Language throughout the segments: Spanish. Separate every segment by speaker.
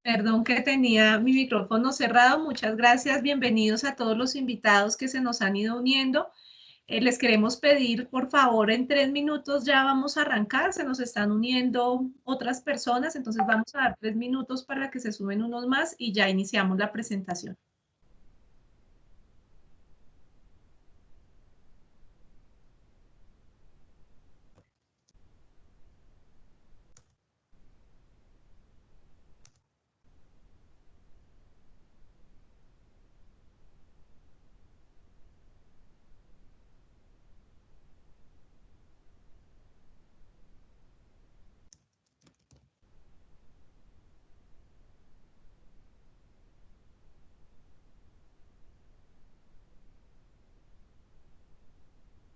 Speaker 1: Perdón que tenía mi micrófono cerrado. Muchas gracias. Bienvenidos a todos los invitados que se nos han ido uniendo. Les queremos pedir, por favor, en 3 minutos ya vamos a arrancar. Se nos están uniendo otras personas, entonces vamos a dar 3 minutos para que se sumen unos más y ya iniciamos la presentación.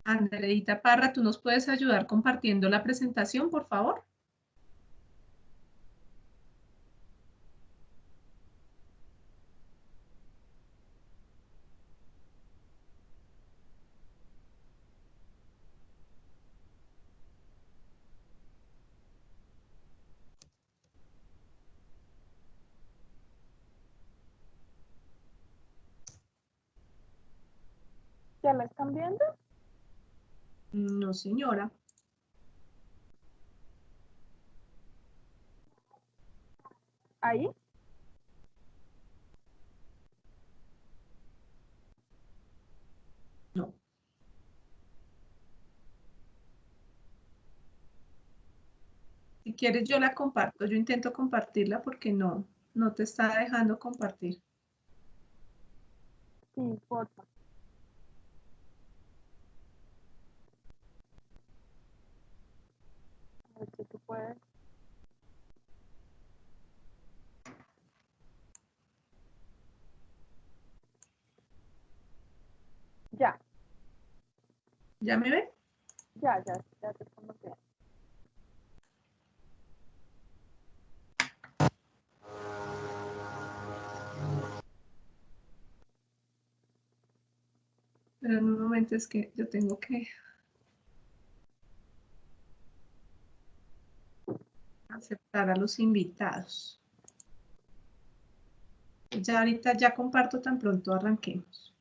Speaker 1: Andreita Parra, ¿tú nos puedes ayudar compartiendo la presentación, por favor?
Speaker 2: ¿Ya la están viendo?
Speaker 1: No, señora.
Speaker 2: ¿Ahí?
Speaker 1: No. Si quieres, yo la comparto. Yo intento compartirla porque no te está dejando compartir.
Speaker 2: Sí, porfa. A ver si tú puedes. Ya.
Speaker 1: ¿Ya me ven?
Speaker 2: Ya te estamos viendo.
Speaker 1: Pero en un momento es que yo tengo que aceptar a los invitados. Ya ahorita ya comparto tan pronto arranquemos.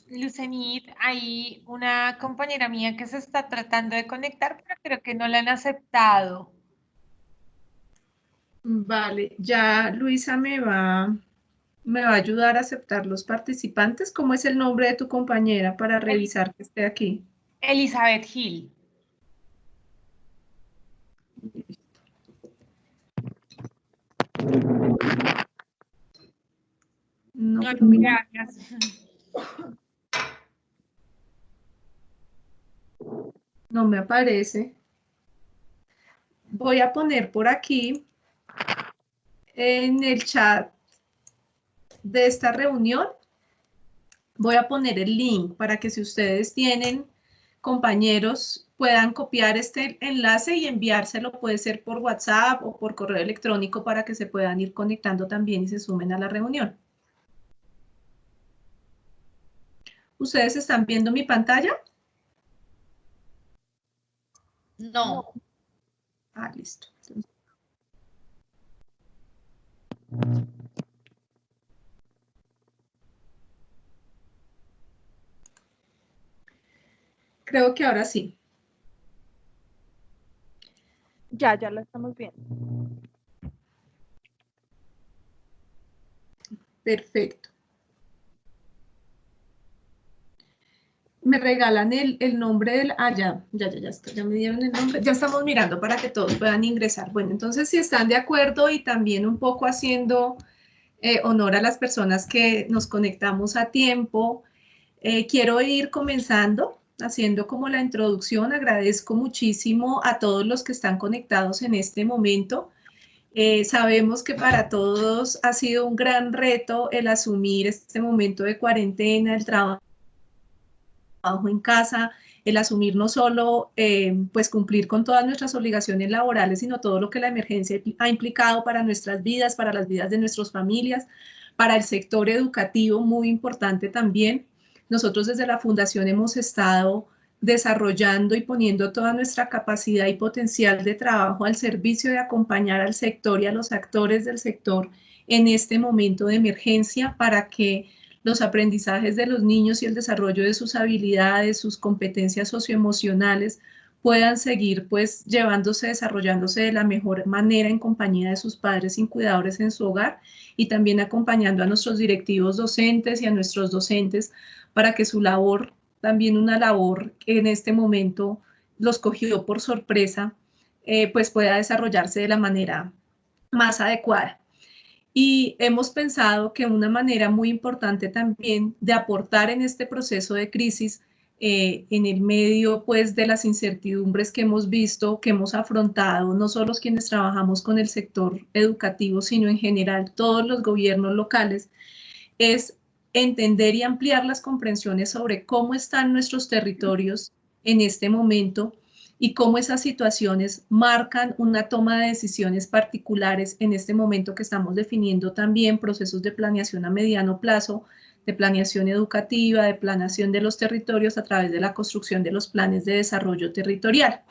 Speaker 3: Lucenit, hay una compañera mía que se está tratando de conectar, pero creo que no la han aceptado.
Speaker 1: Vale, ya Luisa me va a ayudar a aceptar los participantes. ¿Cómo es el nombre de tu compañera para revisar que esté aquí?
Speaker 3: Elizabeth Gil.
Speaker 1: No,
Speaker 3: No,
Speaker 1: pero mira,
Speaker 3: gracias.
Speaker 1: no me aparece. Voy a poner por aquí en el chat de esta reunión, voy a poner el link para que si ustedes tienen compañeros puedan copiar este enlace y enviárselo, puede ser por WhatsApp o por correo electrónico para que se puedan ir conectando también y se sumen a la reunión. ¿Ustedes están viendo mi pantalla?
Speaker 3: No.
Speaker 1: Ah, listo. Creo que ahora sí.
Speaker 2: Ya la estamos viendo.
Speaker 1: Perfecto. Me regalan el nombre del... Ah, ya está, ya me dieron el nombre. Ya estamos mirando para que todos puedan ingresar. Bueno, entonces si están de acuerdo y también un poco haciendo honor a las personas que nos conectamos a tiempo, quiero ir comenzando haciendo como la introducción, agradezco muchísimo a todos los que están conectados en este momento. Sabemos que para todos ha sido un gran reto el asumir este momento de cuarentena, el trabajo en casa, el asumir no solo pues cumplir con todas nuestras obligaciones laborales, sino todo lo que la emergencia ha implicado para nuestras vidas, para las vidas de nuestras familias, para el sector educativo, muy importante también. Nosotros desde la Fundación hemos estado desarrollando y poniendo toda nuestra capacidad y potencial de trabajo al servicio de acompañar al sector y a los actores del sector en este momento de emergencia para que los aprendizajes de los niños y el desarrollo de sus habilidades, sus competencias socioemocionales puedan seguir pues llevándose, desarrollándose de la mejor manera en compañía de sus padres y cuidadores en su hogar y también acompañando a nuestros directivos docentes y a nuestros docentes para que su labor, también una labor que en este momento los cogió por sorpresa, pues pueda desarrollarse de la manera más adecuada. Y hemos pensado que una manera muy importante también de aportar en este proceso de crisis, en el medio pues de las incertidumbres que hemos visto, que hemos afrontado, no solo quienes trabajamos con el sector educativo, sino en general todos los gobiernos locales, es entender y ampliar las comprensiones sobre cómo están nuestros territorios en este momento y cómo esas situaciones marcan una toma de decisiones particulares en este momento que estamos definiendo también procesos de planeación a mediano plazo, de planeación educativa, de planeación de los territorios a través de la construcción de los planes de desarrollo territorial.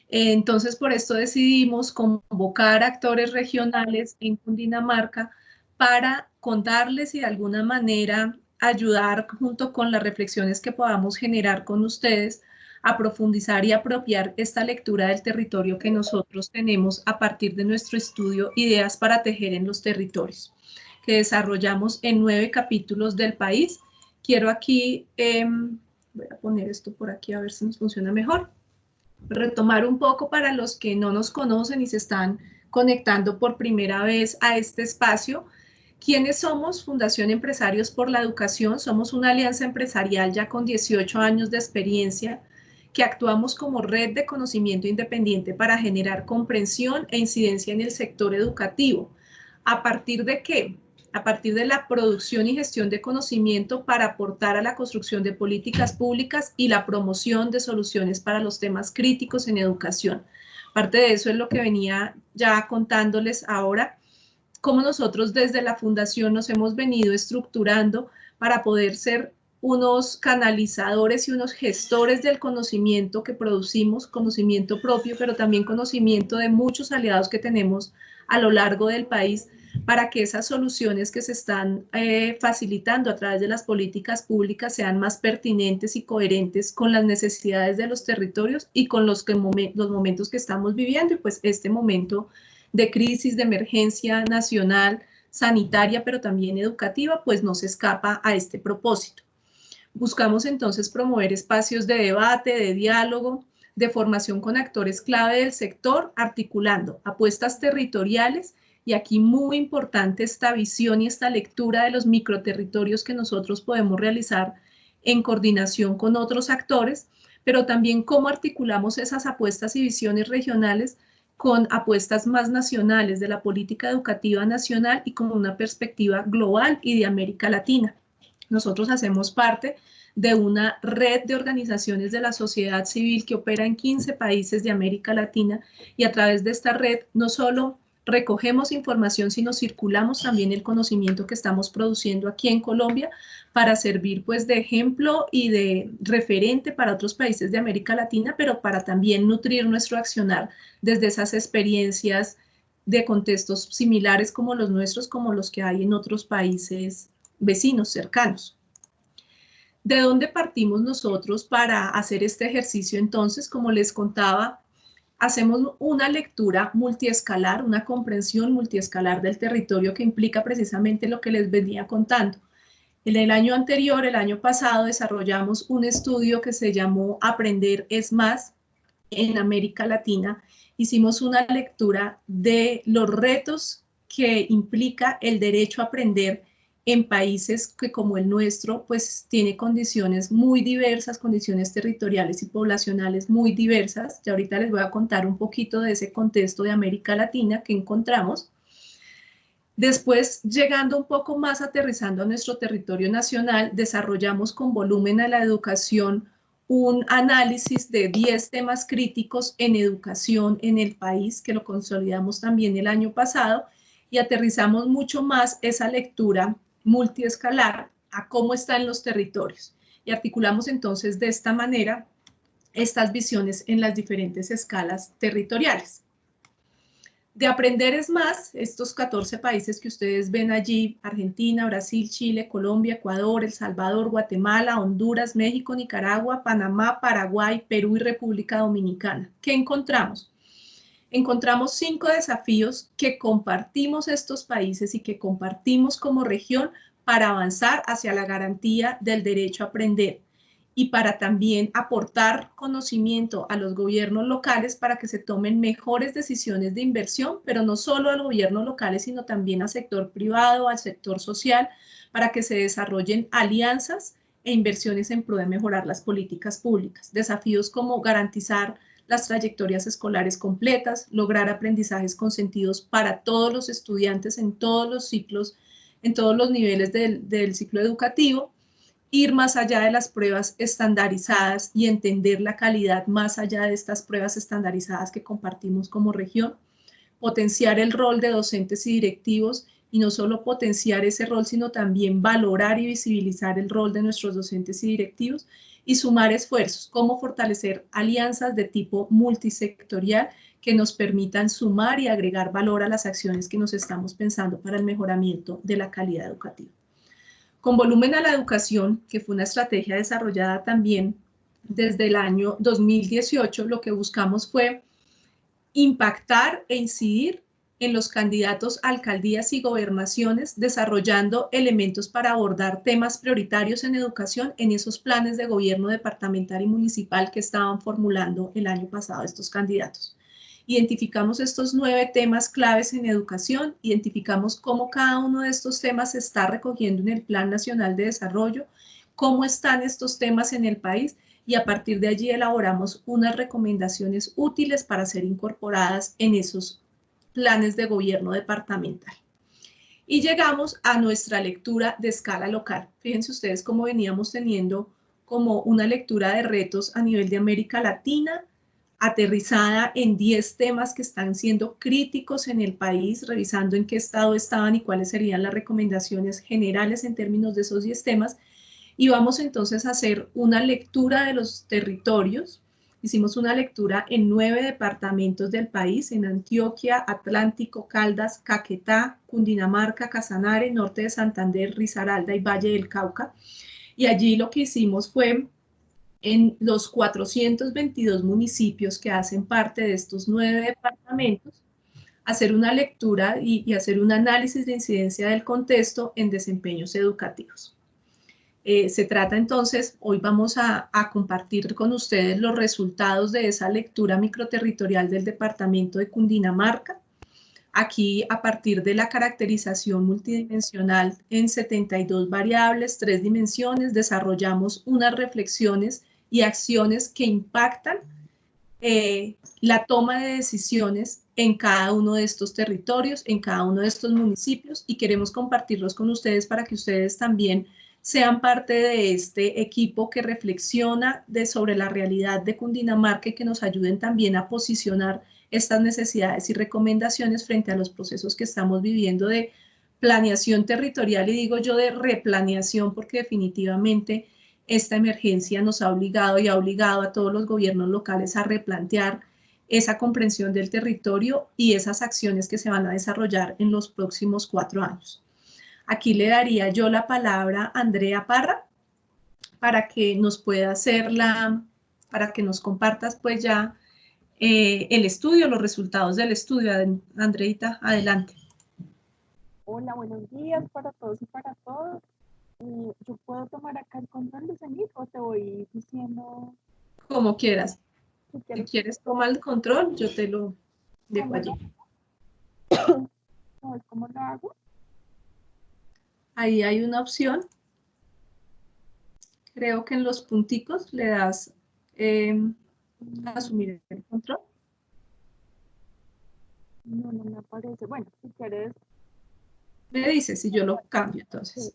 Speaker 1: Entonces, por esto decidimos convocar actores regionales en Cundinamarca para contarles y de alguna manera ayudar junto con las reflexiones que podamos generar con ustedes a profundizar y apropiar esta lectura del territorio que nosotros tenemos a partir de nuestro estudio Ideas para tejer en los territorios, que desarrollamos en 9 capítulos del país. Quiero aquí, voy a poner esto por aquí a ver si nos funciona mejor, retomar un poco para los que no nos conocen y se están conectando por primera vez a este espacio. ¿Quiénes somos? Fundación Empresarios por la Educación. Somos una alianza empresarial ya con 18 años de experiencia que actuamos como red de conocimiento independiente para generar comprensión e incidencia en el sector educativo. ¿A partir de qué? A partir de la producción y gestión de conocimiento para aportar a la construcción de políticas públicas y la promoción de soluciones para los temas críticos en educación. Parte de eso es lo que venía ya contándoles ahora, cómo nosotros desde la Fundación nos hemos venido estructurando para poder ser unos canalizadores y unos gestores del conocimiento que producimos, conocimiento propio, pero también conocimiento de muchos aliados que tenemos a lo largo del país, para que esas soluciones que se están facilitando a través de las políticas públicas sean más pertinentes y coherentes con las necesidades de los territorios y con los momentos que estamos viviendo, y pues este momento de crisis, de emergencia nacional, sanitaria, pero también educativa, pues no se escapa a este propósito. Buscamos entonces promover espacios de debate, de diálogo, de formación con actores clave del sector, articulando apuestas territoriales, y aquí muy importante esta visión y esta lectura de los microterritorios que nosotros podemos realizar en coordinación con otros actores, pero también cómo articulamos esas apuestas y visiones regionales con apuestas más nacionales de la política educativa nacional y con una perspectiva global y de América Latina. Nosotros hacemos parte de una red de organizaciones de la sociedad civil que opera en 15 países de América Latina, y a través de esta red no solo recogemos información, sino circulamos también el conocimiento que estamos produciendo aquí en Colombia para servir pues de ejemplo y de referente para otros países de América Latina, pero para también nutrir nuestro accionar desde esas experiencias de contextos similares como los nuestros, como los que hay en otros países vecinos, cercanos. ¿De dónde partimos nosotros para hacer este ejercicio? Entonces, como les contaba, hacemos una lectura multiescalar, una comprensión multiescalar del territorio que implica precisamente lo que les venía contando. En el año anterior, el año pasado, desarrollamos un estudio que se llamó Aprender es Más en América Latina. Hicimos una lectura de los retos que implica el derecho a aprender en países que como el nuestro, pues tiene condiciones muy diversas, condiciones territoriales y poblacionales muy diversas. Ya ahorita les voy a contar un poquito de ese contexto de América Latina que encontramos. Después, llegando un poco más, aterrizando a nuestro territorio nacional, desarrollamos con volumen a la educación un análisis de 10 temas críticos en educación en el país, que lo consolidamos también el año pasado, y aterrizamos mucho más esa lectura multiescalar a cómo están los territorios. Y articulamos entonces de esta manera estas visiones en las diferentes escalas territoriales. De aprender es más, estos 14 países que ustedes ven allí, Argentina, Brasil, Chile, Colombia, Ecuador, El Salvador, Guatemala, Honduras, México, Nicaragua, Panamá, Paraguay, Perú y República Dominicana. ¿Qué encontramos? Encontramos 5 desafíos que compartimos estos países y que compartimos como región para avanzar hacia la garantía del derecho a aprender y para también aportar conocimiento a los gobiernos locales para que se tomen mejores decisiones de inversión, pero no solo a los gobiernos locales, sino también al sector privado, al sector social, para que se desarrollen alianzas e inversiones en pro de mejorar las políticas públicas. Desafíos como garantizar las trayectorias escolares completas, lograr aprendizajes consentidos para todos los estudiantes en todos los ciclos, en todos los niveles del ciclo educativo, ir más allá de las pruebas estandarizadas y entender la calidad más allá de estas pruebas estandarizadas que compartimos como región, potenciar el rol de docentes y directivos y no solo potenciar ese rol, sino también valorar y visibilizar el rol de nuestros docentes y directivos y sumar esfuerzos, cómo fortalecer alianzas de tipo multisectorial que nos permitan sumar y agregar valor a las acciones que nos estamos pensando para el mejoramiento de la calidad educativa. Con volumen a la educación, que fue una estrategia desarrollada también desde el año 2018, lo que buscamos fue impactar e incidir en los candidatos a alcaldías y gobernaciones, desarrollando elementos para abordar temas prioritarios en educación en esos planes de gobierno departamental y municipal que estaban formulando el año pasado estos candidatos. Identificamos estos 9 temas claves en educación, identificamos cómo cada uno de estos temas se está recogiendo en el Plan Nacional de Desarrollo, cómo están estos temas en el país y a partir de allí elaboramos unas recomendaciones útiles para ser incorporadas en esos planes de gobierno departamental. Y llegamos a nuestra lectura de escala local. Fíjense ustedes cómo veníamos teniendo como una lectura de retos a nivel de América Latina, aterrizada en 10 temas que están siendo críticos en el país, revisando en qué estado estaban y cuáles serían las recomendaciones generales en términos de esos 10 temas. Y vamos entonces a hacer una lectura de los territorios. Hicimos una lectura en 9 departamentos del país, en Antioquia, Atlántico, Caldas, Caquetá, Cundinamarca, Casanare, Norte de Santander, Risaralda y Valle del Cauca. Y allí lo que hicimos fue en los 422 municipios que hacen parte de estos 9 departamentos, hacer una lectura y hacer un análisis de incidencia del contexto en desempeños educativos. Se trata entonces, hoy vamos a compartir con ustedes los resultados de esa lectura microterritorial del departamento de Cundinamarca. Aquí, a partir de la caracterización multidimensional en 72 variables, 3 dimensiones, desarrollamos unas reflexiones y acciones que impactan la toma de decisiones en cada uno de estos territorios, en cada uno de estos municipios, y queremos compartirlos con ustedes para que ustedes también sean parte de este equipo que reflexiona sobre la realidad de Cundinamarca y que nos ayuden también a posicionar estas necesidades y recomendaciones frente a los procesos que estamos viviendo de planeación territorial, y digo yo de replaneación, porque definitivamente esta emergencia nos ha obligado y ha obligado a todos los gobiernos locales a replantear esa comprensión del territorio y esas acciones que se van a desarrollar en los próximos 4 años. Aquí le daría yo la palabra a Andrea Parra para que nos pueda hacer para que nos compartas pues ya el estudio, los resultados del estudio. Andreita, adelante.
Speaker 2: Hola, buenos días para todos y para todos. ¿Yo puedo tomar acá el control de Zenit o te voy diciendo?
Speaker 1: Como quieras.
Speaker 2: Si
Speaker 1: Si quieres toma el control, yo te lo dejo allí.
Speaker 2: ¿Cómo lo hago?
Speaker 1: Ahí hay una opción. Creo que en los punticos le das asumir el control.
Speaker 2: No, no me aparece. Bueno, si quieres,
Speaker 1: Me dice si yo lo cambio,
Speaker 2: sí.
Speaker 1: entonces.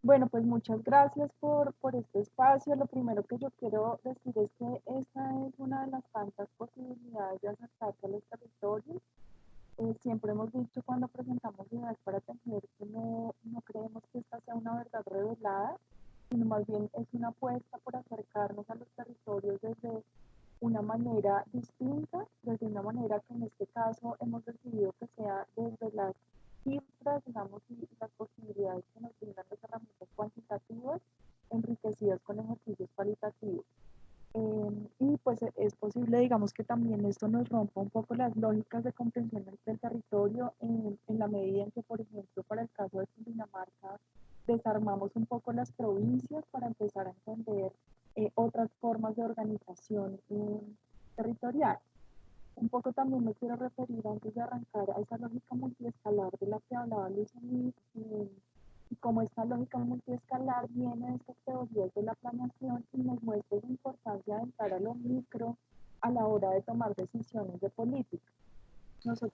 Speaker 2: Bueno, pues muchas gracias por este espacio. Lo primero que yo quiero decir es que esta es una de las tantas posibilidades de acercarse a los territorios. Siempre hemos dicho cuando presentamos ideas para tejer que no creemos que esta sea una verdad revelada, sino más bien es una apuesta por acercarnos a los territorios desde una manera distinta, desde una manera que en este caso hemos decidido que sea desde las cifras, digamos, y las posibilidades que nos brindan las herramientas cuantitativas, enriquecidas con ejercicios cualitativos. Y pues es posible, digamos, que también esto nos rompa un poco las lógicas de comprensión del territorio en la medida en que, por ejemplo, para el caso de Cundinamarca, desarmamos un poco las provincias para empezar a entender otras formas de organización territorial. Un poco también me quiero referir antes de arrancar a esa lógica multiescalar de la que hablaba Luis y cómo esta lógica multiescalar viene de estas teorías de la planeación y nos muestra la importancia de entrar a lo micro a la hora de tomar decisiones de política. Nosotros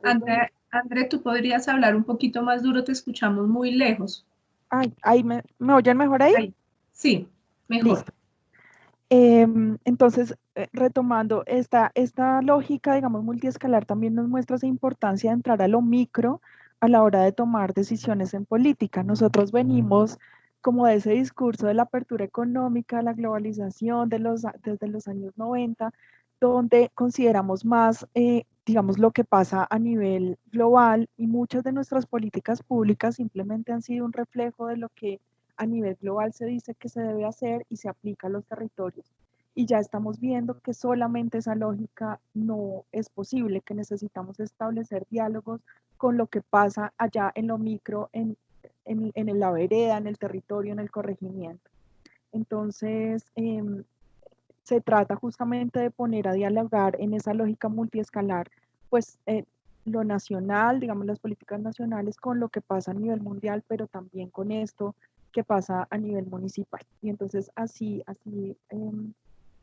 Speaker 1: André, tú podrías hablar un poquito más duro, te escuchamos muy lejos.
Speaker 2: Ay, ahí me oyen mejor ahí.
Speaker 1: Ahí. Sí, mejor.
Speaker 2: Listo. Entonces, retomando esta lógica, digamos, multiescalar también nos muestra esa importancia de entrar a lo micro a la hora de tomar decisiones en política. Nosotros venimos como de ese discurso de la apertura económica, la globalización desde los años 90, donde consideramos más, digamos, lo que pasa a nivel global y muchas de nuestras políticas públicas simplemente han sido un reflejo de lo que a nivel global se dice que se debe hacer y se aplica a los territorios. Y ya estamos viendo que solamente esa lógica no es posible, que necesitamos establecer diálogos con lo que pasa allá en lo micro, en la vereda, en el territorio, en el corregimiento. Entonces, se trata justamente de poner a dialogar en esa lógica multiescalar, pues lo nacional, digamos las políticas nacionales con lo que pasa a nivel mundial, pero también con esto que pasa a nivel municipal. Y entonces así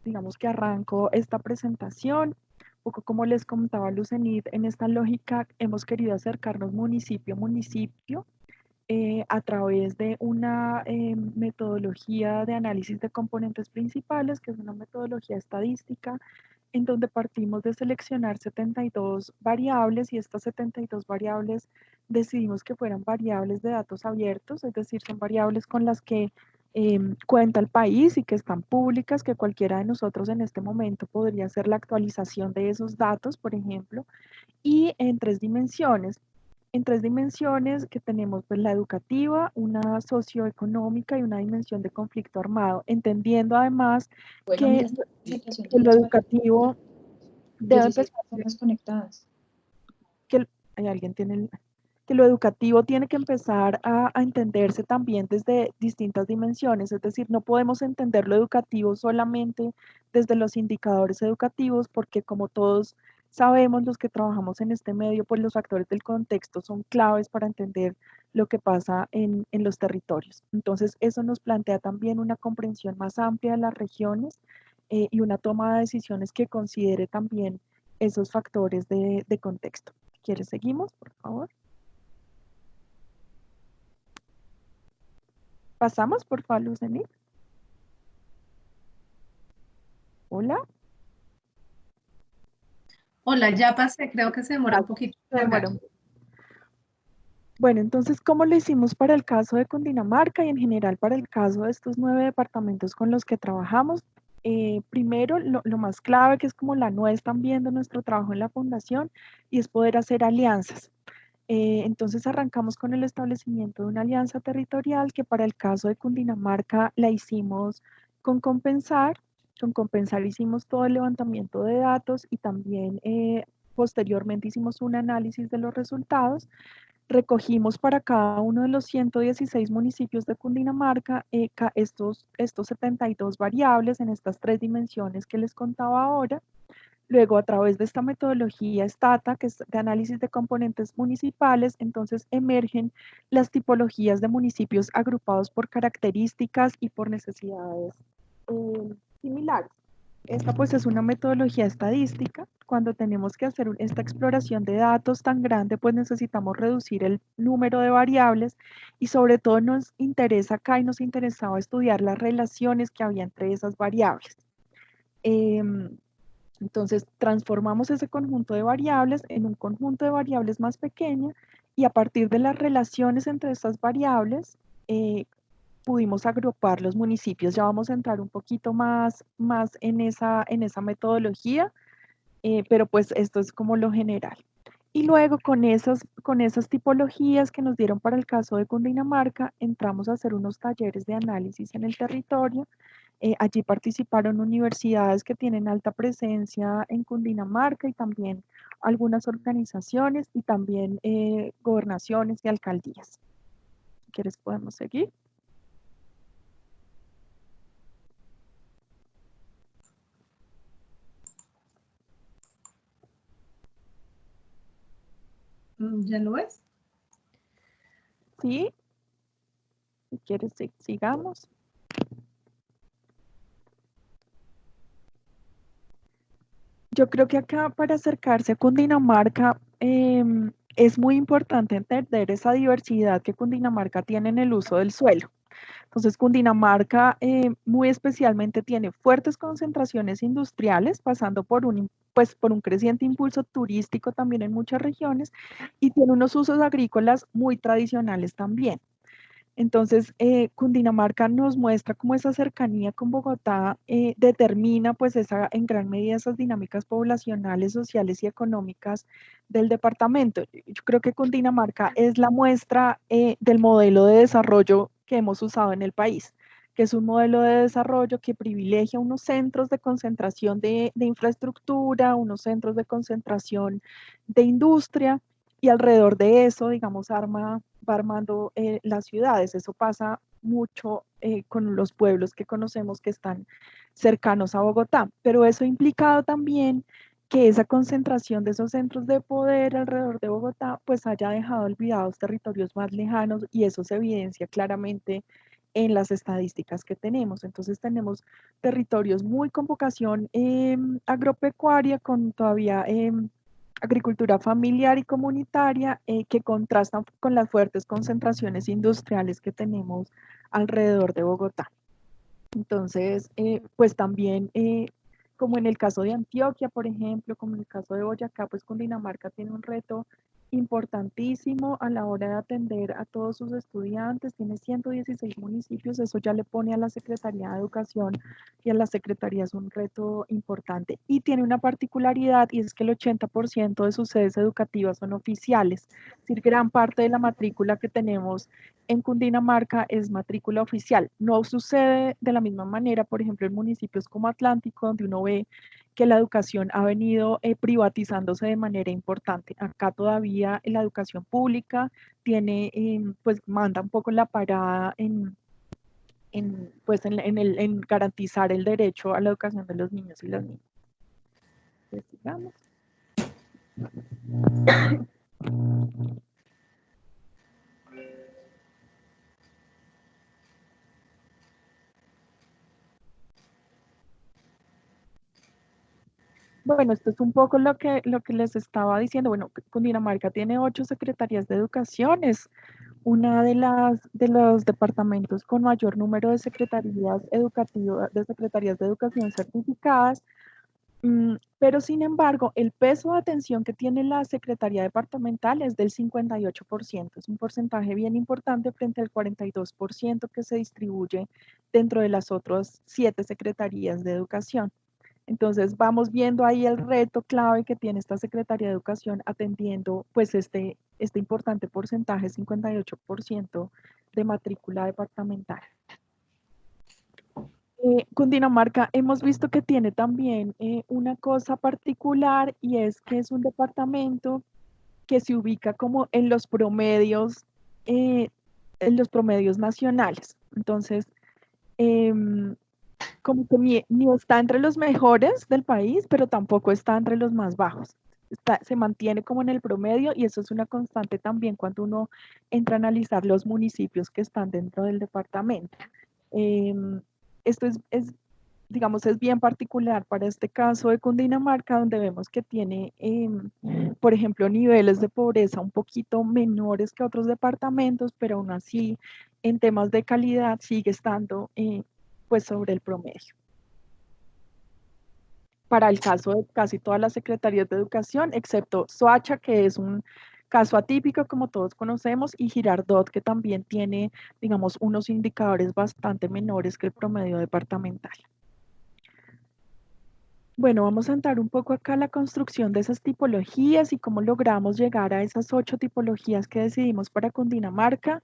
Speaker 2: digamos que arranco esta presentación. Un poco como les comentaba Lucenit, en esta lógica hemos querido acercarnos municipio a municipio a través de una metodología de análisis de componentes principales, que es una metodología estadística, en donde partimos de seleccionar 72 variables y estas 72 variables decidimos que fueran variables de datos abiertos, es decir, son variables con las que cuenta el país y que están públicas, que cualquiera de nosotros en este momento podría hacer la actualización de esos datos, por ejemplo, y en tres dimensiones. En tres dimensiones que tenemos pues la educativa, una socioeconómica y una dimensión de conflicto armado, entendiendo además que lo educativo debe empezar
Speaker 4: personas conectadas.
Speaker 2: hay alguien tiene que lo educativo tiene que empezar a entenderse también desde distintas dimensiones, es decir, no podemos entender lo educativo solamente desde los indicadores educativos, porque como todos sabemos los que trabajamos en este medio, pues los factores del contexto son claves para entender lo que pasa en los territorios. Entonces, eso nos plantea también una comprensión más amplia de las regiones y una toma de decisiones que considere también esos factores de contexto. Si quieres, seguimos, por favor. Pasamos, por favor, Lucenit. Hola.
Speaker 1: Hola, ya pasé, creo que se demora un poquito.
Speaker 2: Bueno, entonces, ¿cómo lo hicimos para el caso de Cundinamarca y en general para el caso de estos 9 departamentos con los que trabajamos? Primero, lo más clave, que es como la nuez también de nuestro trabajo en la fundación, y es poder hacer alianzas. Entonces arrancamos con el establecimiento de una alianza territorial que para el caso de Cundinamarca la hicimos con Compensar. Con Compensar hicimos todo el levantamiento de datos y también posteriormente hicimos un análisis de los resultados. Recogimos para cada uno de los 116 municipios de Cundinamarca estos 72 variables en estas tres dimensiones que les contaba ahora. Luego, a través de esta metodología STATA, que es de análisis de componentes municipales, entonces emergen las tipologías de municipios agrupados por características y por necesidades similares. Esta pues es una metodología estadística. Cuando tenemos que hacer esta exploración de datos tan grande, pues necesitamos reducir el número de variables y sobre todo nos interesa acá y nos interesaba estudiar las relaciones que había entre esas variables. Entonces, transformamos ese conjunto de variables en un conjunto de variables más pequeña y a partir de las relaciones entre estas variables, pudimos agrupar los municipios. Ya vamos a entrar un poquito más en esa metodología, pero pues esto es como lo general. Y luego con esas tipologías que nos dieron para el caso de Cundinamarca, entramos a hacer unos talleres de análisis en el territorio. Allí participaron universidades que tienen alta presencia en Cundinamarca y también algunas organizaciones y también gobernaciones y alcaldías. Si quieres podemos seguir.
Speaker 1: ¿Ya lo ves?
Speaker 2: Sí. Si quieres, sigamos. Yo creo que acá para acercarse a Cundinamarca es muy importante entender esa diversidad que Cundinamarca tiene en el uso del suelo. Entonces, Cundinamarca muy especialmente tiene fuertes concentraciones industriales, pasando por un creciente impulso turístico también en muchas regiones, y tiene unos usos agrícolas muy tradicionales también. Entonces, Cundinamarca nos muestra cómo esa cercanía con Bogotá determina pues en gran medida esas dinámicas poblacionales, sociales y económicas del departamento. Yo creo que Cundinamarca es la muestra del modelo de desarrollo que hemos usado en el país, que es un modelo de desarrollo que privilegia unos centros de concentración de infraestructura, unos centros de concentración de industria, y alrededor de eso, digamos, va armando las ciudades. Eso pasa mucho con los pueblos que conocemos que están cercanos a Bogotá, pero eso ha implicado también que esa concentración de esos centros de poder alrededor de Bogotá pues haya dejado olvidados territorios más lejanos, y eso se evidencia claramente en las estadísticas que tenemos. Entonces tenemos territorios muy con vocación agropecuaria, con todavía agricultura familiar y comunitaria, que contrastan con las fuertes concentraciones industriales que tenemos alrededor de Bogotá. Entonces, pues también, como en el caso de Antioquia, por ejemplo, como en el caso de Boyacá, pues Cundinamarca tiene un reto importantísimo a la hora de atender a todos sus estudiantes. Tiene 116 municipios, eso ya le pone a la Secretaría de Educación y a las secretarías un reto importante. Y tiene una particularidad, y es que el 80% de sus sedes educativas son oficiales, es decir, gran parte de la matrícula que tenemos en Cundinamarca es matrícula oficial. No sucede de la misma manera, por ejemplo, en municipios como Atlántico, donde uno ve que la educación ha venido privatizándose de manera importante. Acá todavía la educación pública tiene, pues manda un poco la parada en garantizar el derecho a la educación de los niños y las niñas. Pues, sigamos. Bueno, esto es un poco lo que les estaba diciendo. Bueno, Cundinamarca tiene 8 secretarías de educación, es una de los departamentos con mayor número de secretarías educativas, de secretarías de educación certificadas, pero sin embargo, el peso de atención que tiene la Secretaría Departamental es del 58%, es un porcentaje bien importante frente al 42% que se distribuye dentro de las otras 7 secretarías de educación. Entonces vamos viendo ahí el reto clave que tiene esta Secretaría de Educación atendiendo pues este importante porcentaje, 58% de matrícula departamental. Cundinamarca hemos visto que tiene también una cosa particular, y es que es un departamento que se ubica como en los promedios nacionales. Entonces, como que ni está entre los mejores del país, pero tampoco está entre los más bajos. Se mantiene como en el promedio y eso es una constante también cuando uno entra a analizar los municipios que están dentro del departamento. Esto digamos, es bien particular para este caso de Cundinamarca, donde vemos que tiene, por ejemplo, niveles de pobreza un poquito menores que otros departamentos, pero aún así, en temas de calidad, sigue estando pues sobre el promedio. Para el caso de casi todas las secretarías de educación, excepto Soacha, que es un caso atípico, como todos conocemos, y Girardot, que también tiene, digamos, unos indicadores bastante menores que el promedio departamental. Bueno, vamos a entrar un poco acá a la construcción de esas tipologías y cómo logramos llegar a esas 8 tipologías que decidimos para Cundinamarca.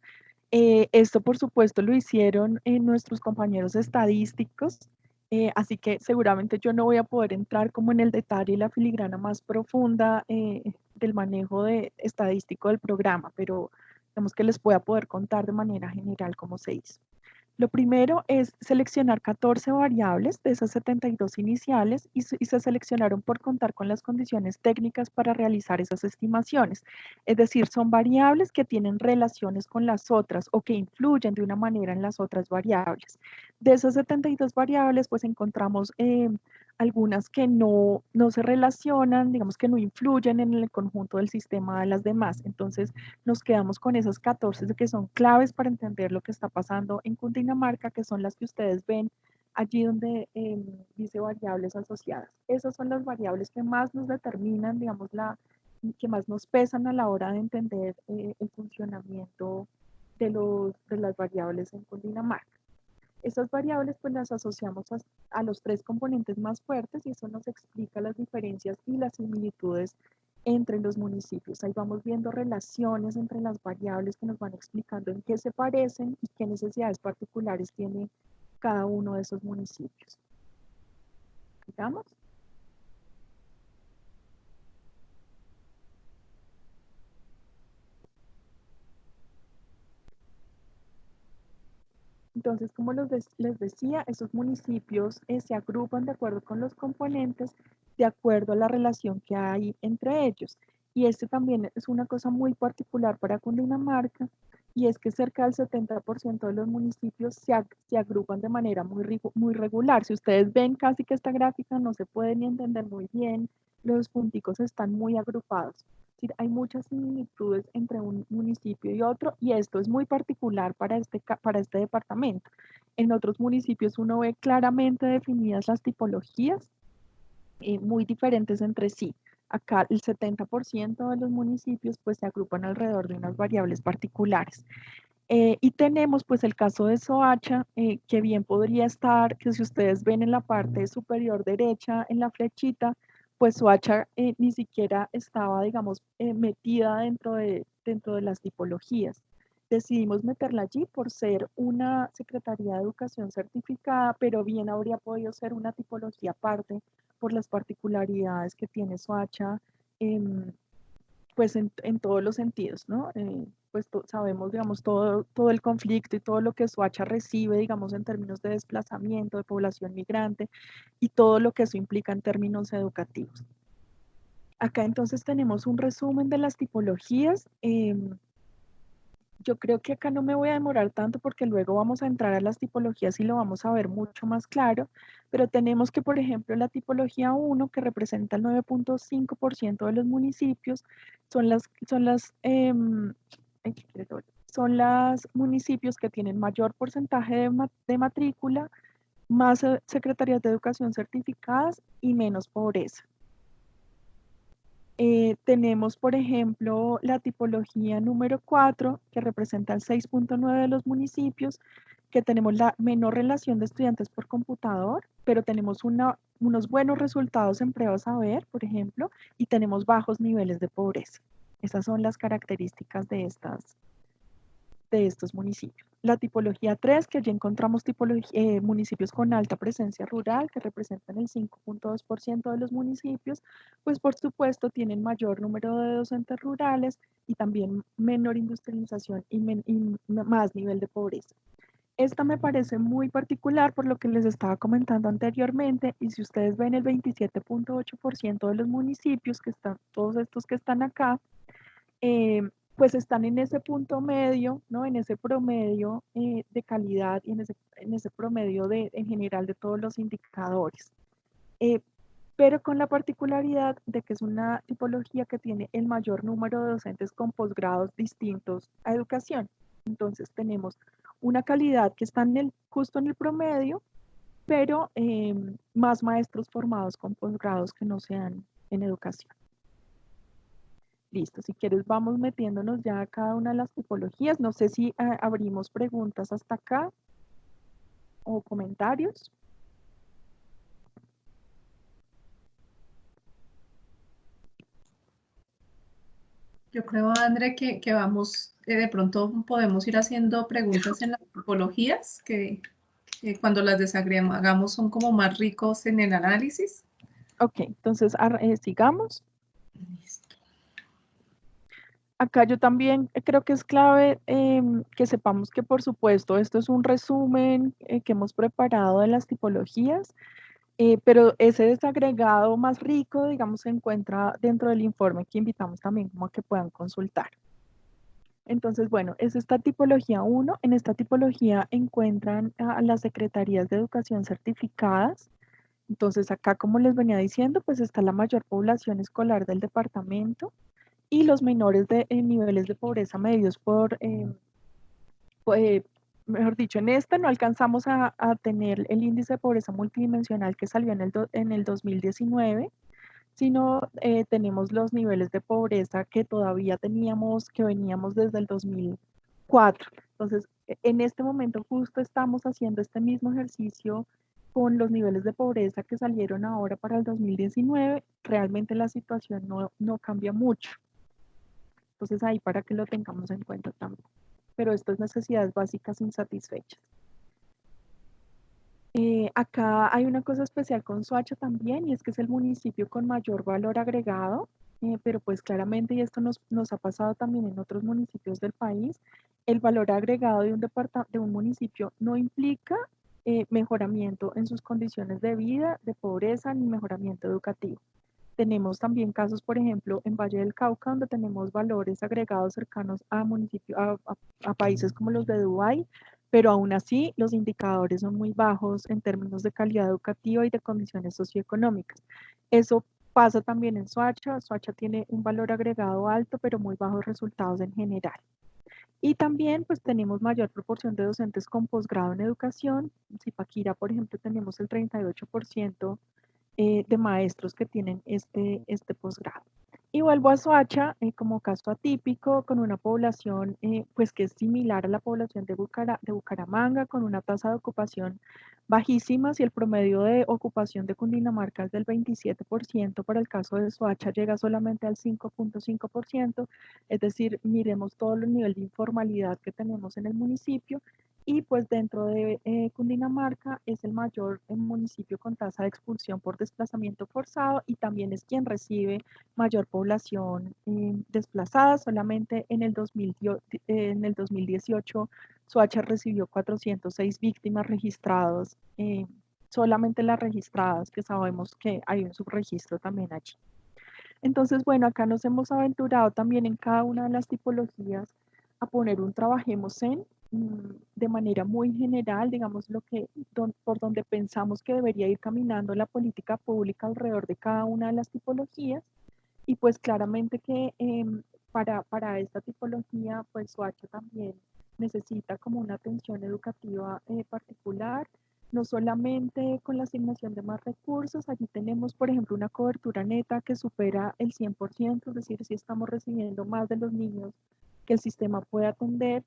Speaker 2: Esto, por supuesto, lo hicieron nuestros compañeros estadísticos, así que seguramente yo no voy a poder entrar como en el detalle y la filigrana más profunda del manejo estadístico del programa, pero digamos que les voy a poder contar de manera general cómo se hizo. Lo primero es seleccionar 14 variables de esas 72 iniciales y se seleccionaron por contar con las condiciones técnicas para realizar esas estimaciones. Es decir, son variables que tienen relaciones con las otras o que influyen de una manera en las otras variables. De esas 72 variables, pues encontramos algunas que no se relacionan, digamos que no influyen en el conjunto del sistema de las demás. Entonces, nos quedamos con esas 14 que son claves para entender lo que está pasando en Cundinamarca, que son las que ustedes ven allí donde dice variables asociadas. Esas son las variables que más nos determinan, digamos, que más nos pesan a la hora de entender el funcionamiento de las variables en Cundinamarca. Estas variables pues las asociamos a los 3 componentes más fuertes y eso nos explica las diferencias y las similitudes entre los municipios. Ahí vamos viendo relaciones entre las variables que nos van explicando en qué se parecen y qué necesidades particulares tiene cada uno de esos municipios. Digamos. Entonces, como les decía, esos municipios se agrupan de acuerdo con los componentes, de acuerdo a la relación que hay entre ellos. Y este también es una cosa muy particular para Cundinamarca, y es que cerca del 70% de los municipios se agrupan de manera muy regular. Si ustedes ven casi que esta gráfica no se puede ni entender muy bien, los punticos están muy agrupados. Hay muchas similitudes entre un municipio y otro y esto es muy particular para este departamento. En otros municipios uno ve claramente definidas las tipologías muy diferentes entre sí. Acá el 70% de los municipios pues se agrupan alrededor de unas variables particulares. Y tenemos pues el caso de Soacha, que bien podría estar, que si ustedes ven en la parte superior derecha, en la flechita, pues Soacha ni siquiera estaba, digamos, metida dentro de las tipologías. Decidimos meterla allí por ser una Secretaría de Educación certificada, pero bien habría podido ser una tipología aparte por las particularidades que tiene Soacha, pues en todos los sentidos, ¿no? Pues sabemos, digamos, todo el conflicto y todo lo que Soacha recibe, digamos, en términos de desplazamiento, de población migrante y todo lo que eso implica en términos educativos. Acá entonces tenemos un resumen de las tipologías. Yo creo que acá no me voy a demorar tanto porque luego vamos a entrar a las tipologías y lo vamos a ver mucho más claro, pero tenemos que, por ejemplo, la tipología 1, que representa el 9.5% de los municipios, son las municipios que tienen mayor porcentaje de matrícula, más secretarías de educación certificadas y menos pobreza. Tenemos, por ejemplo, la tipología número 4, que representa el 6.9 de los municipios, que tenemos la menor relación de estudiantes por computador, pero tenemos unos buenos resultados en pruebas a ver, por ejemplo, y tenemos bajos niveles de pobreza. Esas son las características de estos municipios. La tipología 3, que allí encontramos municipios con alta presencia rural, que representan el 5.2% de los municipios, pues por supuesto tienen mayor número de docentes rurales y también menor industrialización y más nivel de pobreza. Esta me parece muy particular por lo que les estaba comentando anteriormente, y si ustedes ven el 27.8% de los municipios que están, todos estos que están acá, pues están en ese punto medio, ¿no? En ese promedio de calidad y en ese promedio en general de todos los indicadores. Pero con la particularidad de que es una tipología que tiene el mayor número de docentes con posgrados distintos a educación. Entonces tenemos una calidad que está justo en el promedio, pero más maestros formados con posgrados que no sean en educación. Listo, si quieres vamos metiéndonos ya a cada una de las tipologías. No sé si abrimos preguntas hasta acá o comentarios.
Speaker 1: Yo creo, André, que vamos, de pronto podemos ir haciendo preguntas en las tipologías, que cuando las desagregamos son como más ricos en el análisis.
Speaker 2: Ok, entonces sigamos.
Speaker 1: Listo.
Speaker 2: Acá yo también creo que es clave que sepamos que, por supuesto, esto es un resumen que hemos preparado de las tipologías, pero ese desagregado más rico, digamos, se encuentra dentro del informe que invitamos también como a que puedan consultar. Entonces, bueno, es esta tipología 1. En esta tipología encuentran a las secretarías de educación certificadas. Entonces, acá, como les venía diciendo, pues está la mayor población escolar del departamento y los menores de niveles de pobreza medios mejor dicho, en esta no alcanzamos a tener el índice de pobreza multidimensional que salió en el 2019, sino tenemos los niveles de pobreza que todavía teníamos, que veníamos desde el 2004. Entonces, en este momento justo estamos haciendo este mismo ejercicio con los niveles de pobreza que salieron ahora para el 2019. Realmente la situación no cambia mucho. Entonces ahí para que lo tengamos en cuenta también. Pero esto es necesidades básicas insatisfechas. Acá hay una cosa especial con Soacha también, y es que es el municipio con mayor valor agregado, pero pues claramente, y esto nos ha pasado también en otros municipios del país, el valor agregado de un municipio no implica mejoramiento en sus condiciones de vida, de pobreza, ni mejoramiento educativo. Tenemos también casos, por ejemplo, en Valle del Cauca, donde tenemos valores agregados cercanos a municipios, a países como los de Dubái, pero aún así los indicadores son muy bajos en términos de calidad educativa y de condiciones socioeconómicas. Eso pasa también en Soacha. Soacha tiene un valor agregado alto, pero muy bajos resultados en general. Y también pues tenemos mayor proporción de docentes con posgrado en educación. En Zipaquirá, por ejemplo, tenemos el 38% de maestros que tienen este posgrado. Y vuelvo a Soacha como caso atípico, con una población pues que es similar a la población de Bucaramanga, con una tasa de ocupación bajísima. Si el promedio de ocupación de Cundinamarca es del 27%, para el caso de Soacha llega solamente al 5.5%, es decir, miremos todo el nivel de informalidad que tenemos en el municipio. Y pues dentro de Cundinamarca es el mayor municipio con tasa de expulsión por desplazamiento forzado, y también es quien recibe mayor población desplazada. Solamente en el 2018 Soacha recibió 406 víctimas registradas, solamente las registradas, que sabemos que hay un subregistro también allí. Entonces, bueno, acá nos hemos aventurado también en cada una de las tipologías a poner un trabajemos en de manera muy general, digamos, por donde pensamos que debería ir caminando la política pública alrededor de cada una de las tipologías. Y pues claramente que para esta tipología, pues Soacha también necesita como una atención educativa particular, no solamente con la asignación de más recursos. Allí tenemos, por ejemplo, una cobertura neta que supera el 100%, es decir, si estamos recibiendo más de los niños que el sistema puede atender.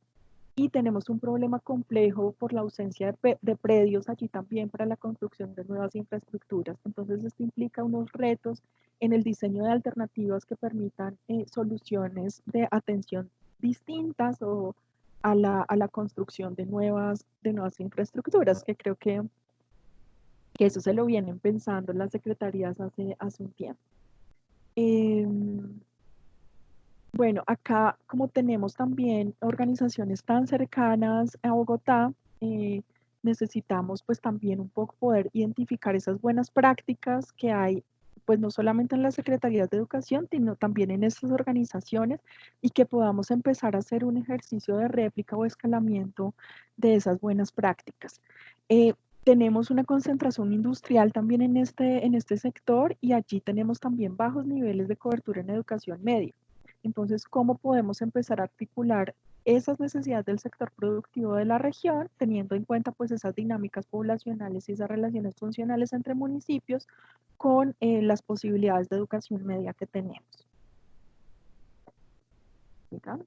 Speaker 2: Y tenemos un problema complejo por la ausencia de predios allí también para la construcción de nuevas infraestructuras. Entonces, esto implica unos retos en el diseño de alternativas que permitan soluciones de atención distintas o a la construcción de nuevas infraestructuras, que creo que eso se lo vienen pensando las secretarías hace un tiempo. Bueno, acá como tenemos también organizaciones tan cercanas a Bogotá, necesitamos pues también un poco poder identificar esas buenas prácticas que hay, pues no solamente en las secretarías de educación, sino también en estas organizaciones, y que podamos empezar a hacer un ejercicio de réplica o escalamiento de esas buenas prácticas. Tenemos una concentración industrial también en este sector, y allí tenemos también bajos niveles de cobertura en educación media. Entonces, ¿cómo podemos empezar a articular esas necesidades del sector productivo de la región, teniendo en cuenta pues esas dinámicas poblacionales y esas relaciones funcionales entre municipios con las posibilidades de educación media que tenemos? ¿Mica?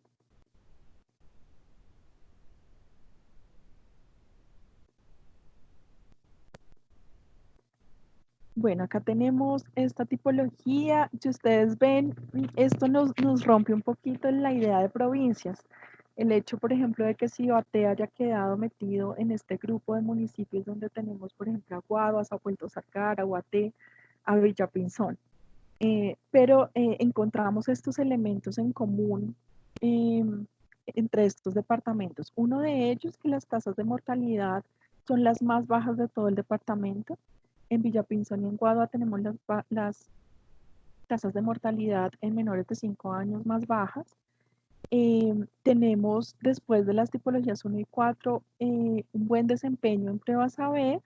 Speaker 2: Bueno, acá tenemos esta tipología. Si ustedes ven, esto nos rompe un poquito en la idea de provincias. El hecho, por ejemplo, de que Cibate haya quedado metido en este grupo de municipios donde tenemos, por ejemplo, a Guaduas, a Puerto Sacar, a Guaté, a Villapinzón. Pero encontramos estos elementos en común entre estos departamentos. Uno de ellos, que las tasas de mortalidad son las más bajas de todo el departamento. En Villapinzón y en Guadua tenemos las tasas de mortalidad en menores de 5 años más bajas. Tenemos, después de las tipologías 1 y 4, un buen desempeño en pruebas AB.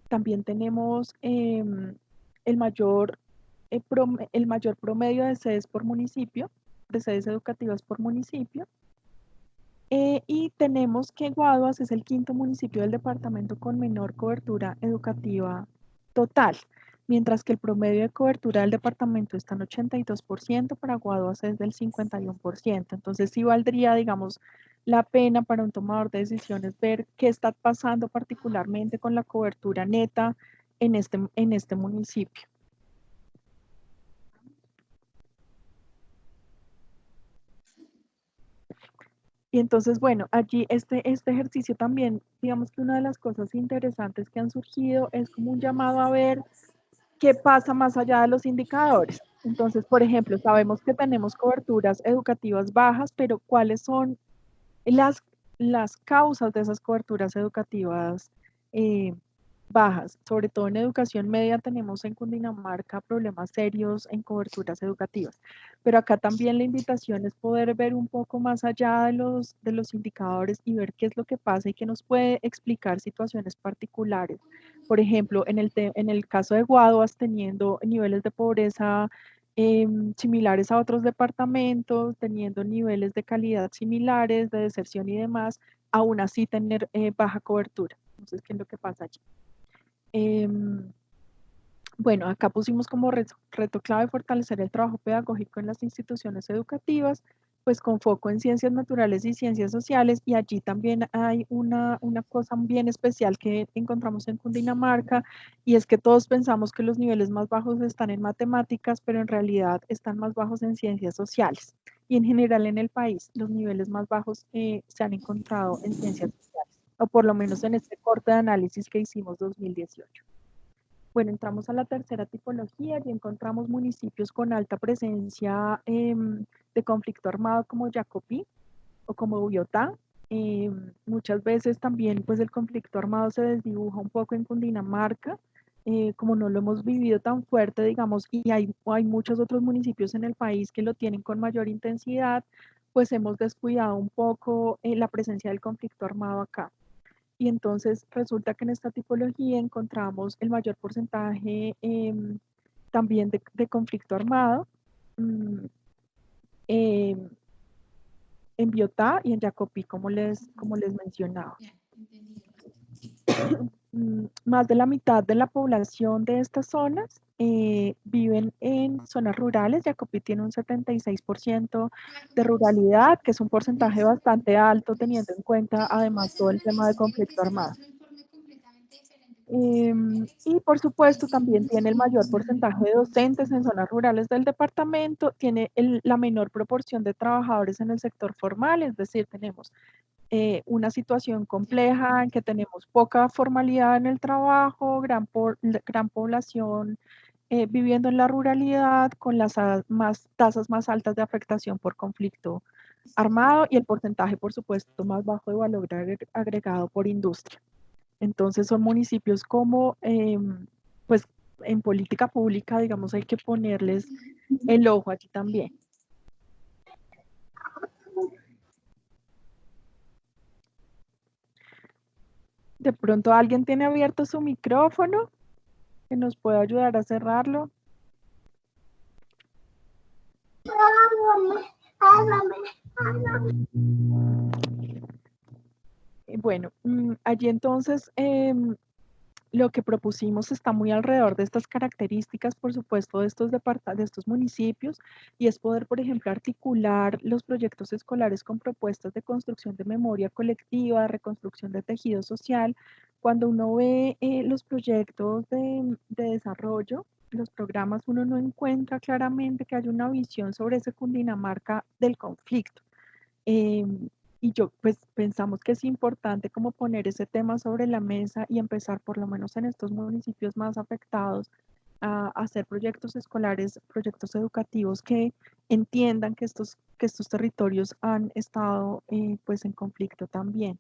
Speaker 2: También tenemos el mayor promedio de sedes por municipio, de sedes educativas por municipio. Y tenemos que Guaduas es el quinto municipio del departamento con menor cobertura educativa total, mientras que el promedio de cobertura del departamento está en 82%, para Guaduas es del 51%. Entonces sí valdría, digamos, la pena para un tomador de decisiones ver qué está pasando particularmente con la cobertura neta en este municipio. Y entonces, bueno, allí este ejercicio también, digamos que una de las cosas interesantes que han surgido es como un llamado a ver qué pasa más allá de los indicadores. Entonces, por ejemplo, sabemos que tenemos coberturas educativas bajas, pero ¿cuáles son las causas de esas coberturas educativas bajas? Sobre todo en educación media tenemos en Cundinamarca problemas serios en coberturas educativas, pero acá también la invitación es poder ver un poco más allá de los indicadores y ver qué es lo que pasa y qué nos puede explicar situaciones particulares. Por ejemplo, en el caso de Guaduas, teniendo niveles de pobreza similares a otros departamentos, teniendo niveles de calidad similares, de deserción y demás, aún así tener baja cobertura. Entonces, ¿qué es lo que pasa allí? Bueno, acá pusimos como reto clave fortalecer el trabajo pedagógico en las instituciones educativas, pues con foco en ciencias naturales y ciencias sociales, y allí también hay una cosa bien especial que encontramos en Cundinamarca, y es que todos pensamos que los niveles más bajos están en matemáticas, pero en realidad están más bajos en ciencias sociales, y en general en el país los niveles más bajos se han encontrado en ciencias sociales, o por lo menos en este corte de análisis que hicimos 2018. Bueno, entramos a la tercera tipología y encontramos municipios con alta presencia de conflicto armado como Jacopí o como Biotá. Muchas veces también pues el conflicto armado se desdibuja un poco en Cundinamarca, como no lo hemos vivido tan fuerte, digamos, y hay muchos otros municipios en el país que lo tienen con mayor intensidad, pues hemos descuidado un poco la presencia del conflicto armado acá. Y entonces resulta que en esta tipología encontramos el mayor porcentaje también de conflicto armado en Biotá y en Jacopí, como les mencionaba. Más de la mitad de la población de estas zonas viven en zonas rurales. Jacopí tiene un 76% de ruralidad, que es un porcentaje bastante alto teniendo en cuenta además todo el tema de conflicto armado. Y por supuesto también tiene el mayor porcentaje de docentes en zonas rurales del departamento, tiene la menor proporción de trabajadores en el sector formal, es decir, tenemos una situación compleja en que tenemos poca formalidad en el trabajo, gran población viviendo en la ruralidad con las tasas más altas de afectación por conflicto armado y el porcentaje, por supuesto, más bajo de valor agregado por industria. Entonces son municipios como, pues en política pública, digamos, hay que ponerles el ojo aquí también. De pronto alguien tiene abierto su micrófono que nos pueda ayudar a cerrarlo. Bueno, allí entonces lo que propusimos está muy alrededor de estas características, por supuesto, de estos municipios, y es poder, por ejemplo, articular los proyectos escolares con propuestas de construcción de memoria colectiva, de reconstrucción de tejido social. Cuando uno ve los proyectos de desarrollo, los programas, uno no encuentra claramente que haya una visión sobre ese Cundinamarca del conflicto. Y yo, pues pensamos que es importante como poner ese tema sobre la mesa y empezar, por lo menos en estos municipios más afectados, a hacer proyectos escolares, proyectos educativos que entiendan que estos territorios han estado pues en conflicto también.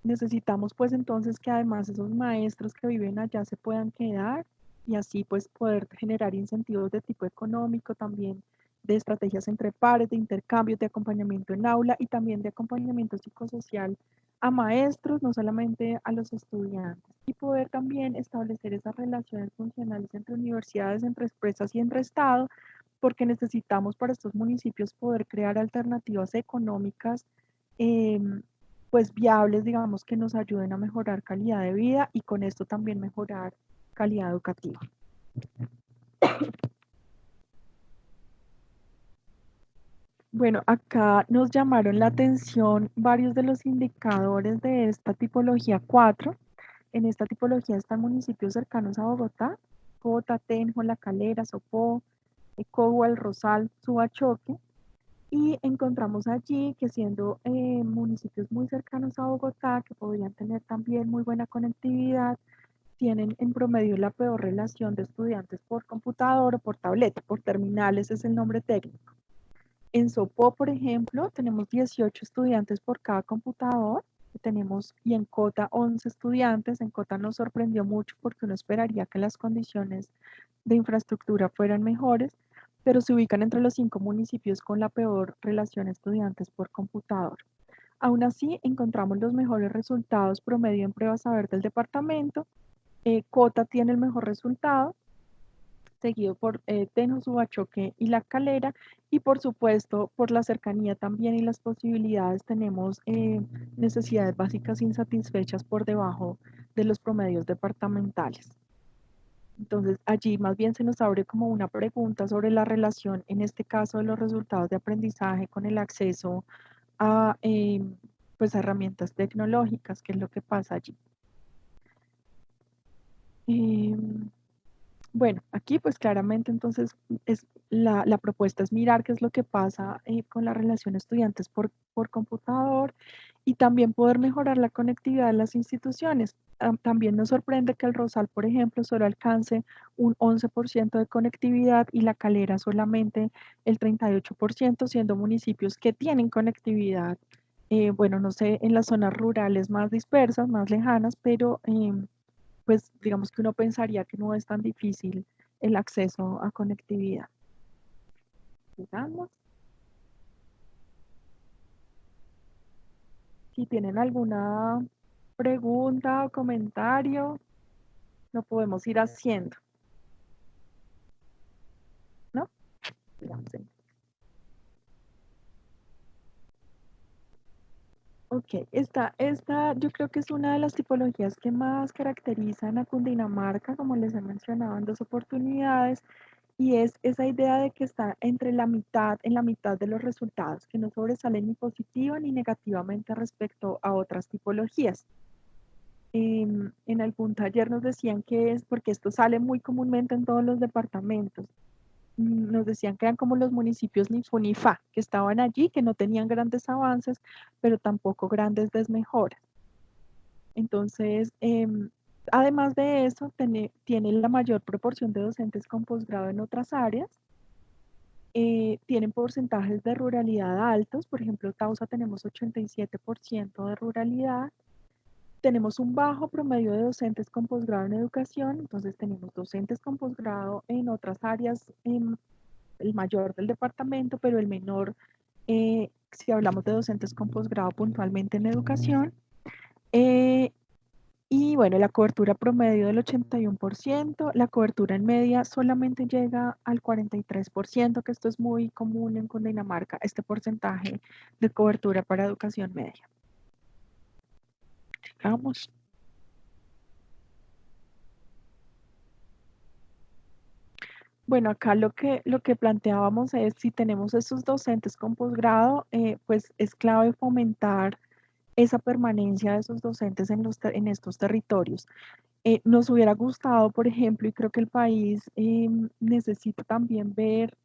Speaker 2: Necesitamos pues entonces que además esos maestros que viven allá se puedan quedar y así pues poder generar incentivos de tipo económico también, de estrategias entre pares, de intercambios, de acompañamiento en aula y también de acompañamiento psicosocial a maestros, no solamente a los estudiantes, y poder también establecer esas relaciones funcionales entre universidades, entre empresas y entre Estado, porque necesitamos para estos municipios poder crear alternativas económicas pues viables, digamos, que nos ayuden a mejorar calidad de vida y con esto también mejorar calidad educativa. Bueno, acá nos llamaron la atención varios de los indicadores de esta tipología 4. En esta tipología están municipios cercanos a Bogotá: Cota, Tenjo, La Calera, Sopó, Cogua, El Rosal, Subachoque. Y encontramos allí que siendo municipios muy cercanos a Bogotá, que podrían tener también muy buena conectividad, tienen en promedio la peor relación de estudiantes por computador o por tableta, por terminales es el nombre técnico. En Sopó, por ejemplo, tenemos 18 estudiantes por cada computador, y en Cota 11 estudiantes. En Cota nos sorprendió mucho porque uno esperaría que las condiciones de infraestructura fueran mejores, pero se ubican entre los 5 municipios con la peor relación estudiantes por computador. Aún así, encontramos los mejores resultados promedio en pruebas saber del departamento. Cota tiene el mejor resultado, seguido por Tenjo, Subachoque y La Calera, y por supuesto por la cercanía también y las posibilidades tenemos necesidades básicas insatisfechas por debajo de los promedios departamentales. Entonces allí más bien se nos abre como una pregunta sobre la relación, en este caso, de los resultados de aprendizaje con el acceso a pues, herramientas tecnológicas, que es lo que pasa allí. Bueno, aquí pues claramente entonces la propuesta es mirar qué es lo que pasa con la relación estudiantes por computador y también poder mejorar la conectividad de las instituciones. También nos sorprende que el Rosal, por ejemplo, solo alcance un 11% de conectividad y La Calera solamente el 38%, siendo municipios que tienen conectividad, bueno, no sé, en las zonas rurales más dispersas, más lejanas, pero pues digamos que uno pensaría que no es tan difícil el acceso a conectividad. Sigamos. Si tienen alguna pregunta o comentario, lo podemos ir haciendo. ¿No? Sigamos. Ok, esta yo creo que es una de las tipologías que más caracterizan a Cundinamarca, como les he mencionado en 2 oportunidades, y es esa idea de que está en la mitad de los resultados, que no sobresalen ni positiva ni negativamente respecto a otras tipologías. En algún taller nos decían que es porque esto sale muy comúnmente en todos los departamentos. Nos decían que eran como los municipios ni fu ni fa, que estaban allí, que no tenían grandes avances, pero tampoco grandes desmejoras. Entonces, Además de eso, tiene la mayor proporción de docentes con posgrado en otras áreas. Tienen porcentajes de ruralidad altos, por ejemplo, Tausa tenemos 87% de ruralidad. Tenemos un bajo promedio de docentes con posgrado en educación, entonces tenemos docentes con posgrado en otras áreas, el mayor del departamento, pero el menor, si hablamos de docentes con posgrado puntualmente en educación. Y bueno, la cobertura promedio del 81%, la cobertura en media solamente llega al 43%, que esto es muy común en Cundinamarca, este porcentaje de cobertura para educación media. Vamos. Bueno, acá lo que planteábamos es, si tenemos esos docentes con posgrado, pues es clave fomentar esa permanencia de esos docentes en estos territorios. Nos hubiera gustado, por ejemplo, y creo que el país necesita también ver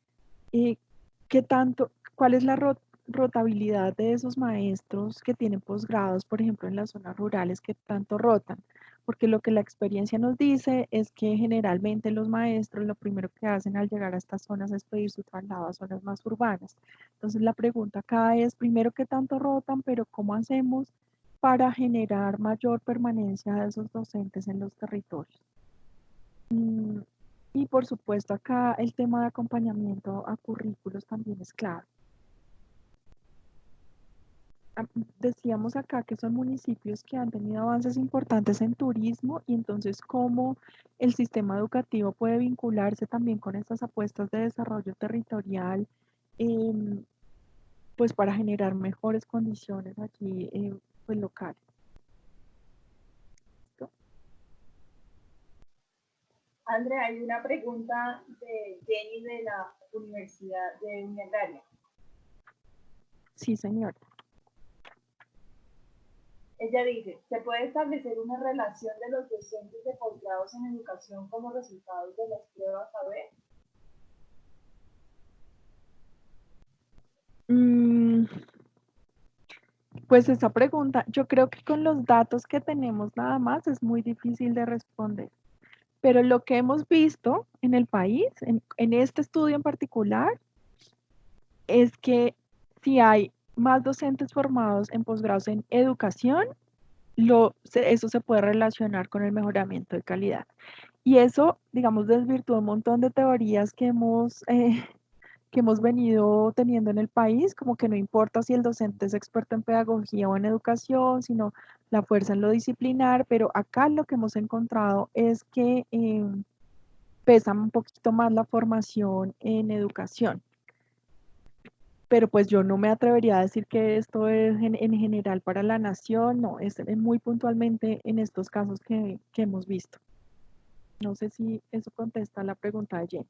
Speaker 2: qué tanto, cuál es la rotabilidad de esos maestros que tienen posgrados, por ejemplo, en las zonas rurales, que tanto rotan. Porque lo que la experiencia nos dice es que generalmente los maestros lo primero que hacen al llegar a estas zonas es pedir su traslado a zonas más urbanas. Entonces la pregunta acá es, primero, qué tanto rotan, pero cómo hacemos para generar mayor permanencia de esos docentes en los territorios. Y por supuesto acá el tema de acompañamiento a currículos también es clave. Decíamos acá que son municipios que han tenido avances importantes en turismo, y entonces cómo el sistema educativo puede vincularse también con estas apuestas de desarrollo territorial, pues para generar mejores condiciones aquí pues locales.
Speaker 4: Andrea, hay una pregunta de Jenny de la Universidad de Unidad.
Speaker 2: Sí, señor.
Speaker 4: Ella dice, ¿se puede establecer una relación de los docentes de posgrados en educación como resultados de las pruebas AB?
Speaker 2: Pues esa pregunta, yo creo que con los datos que tenemos nada más es muy difícil de responder. Pero lo que hemos visto en el país, en este estudio en particular, es que si hay más docentes formados en posgrados en educación, eso se puede relacionar con el mejoramiento de calidad. Y eso, digamos, desvirtúa un montón de teorías que hemos venido teniendo en el país, como que no importa si el docente es experto en pedagogía o en educación, sino la fuerza en lo disciplinar, pero acá lo que hemos encontrado es que pesa un poquito más la formación en educación. Pero pues yo no me atrevería a decir que esto es en general para la nación, no, es muy puntualmente en estos casos que hemos visto. No sé si eso contesta la pregunta de Jenny.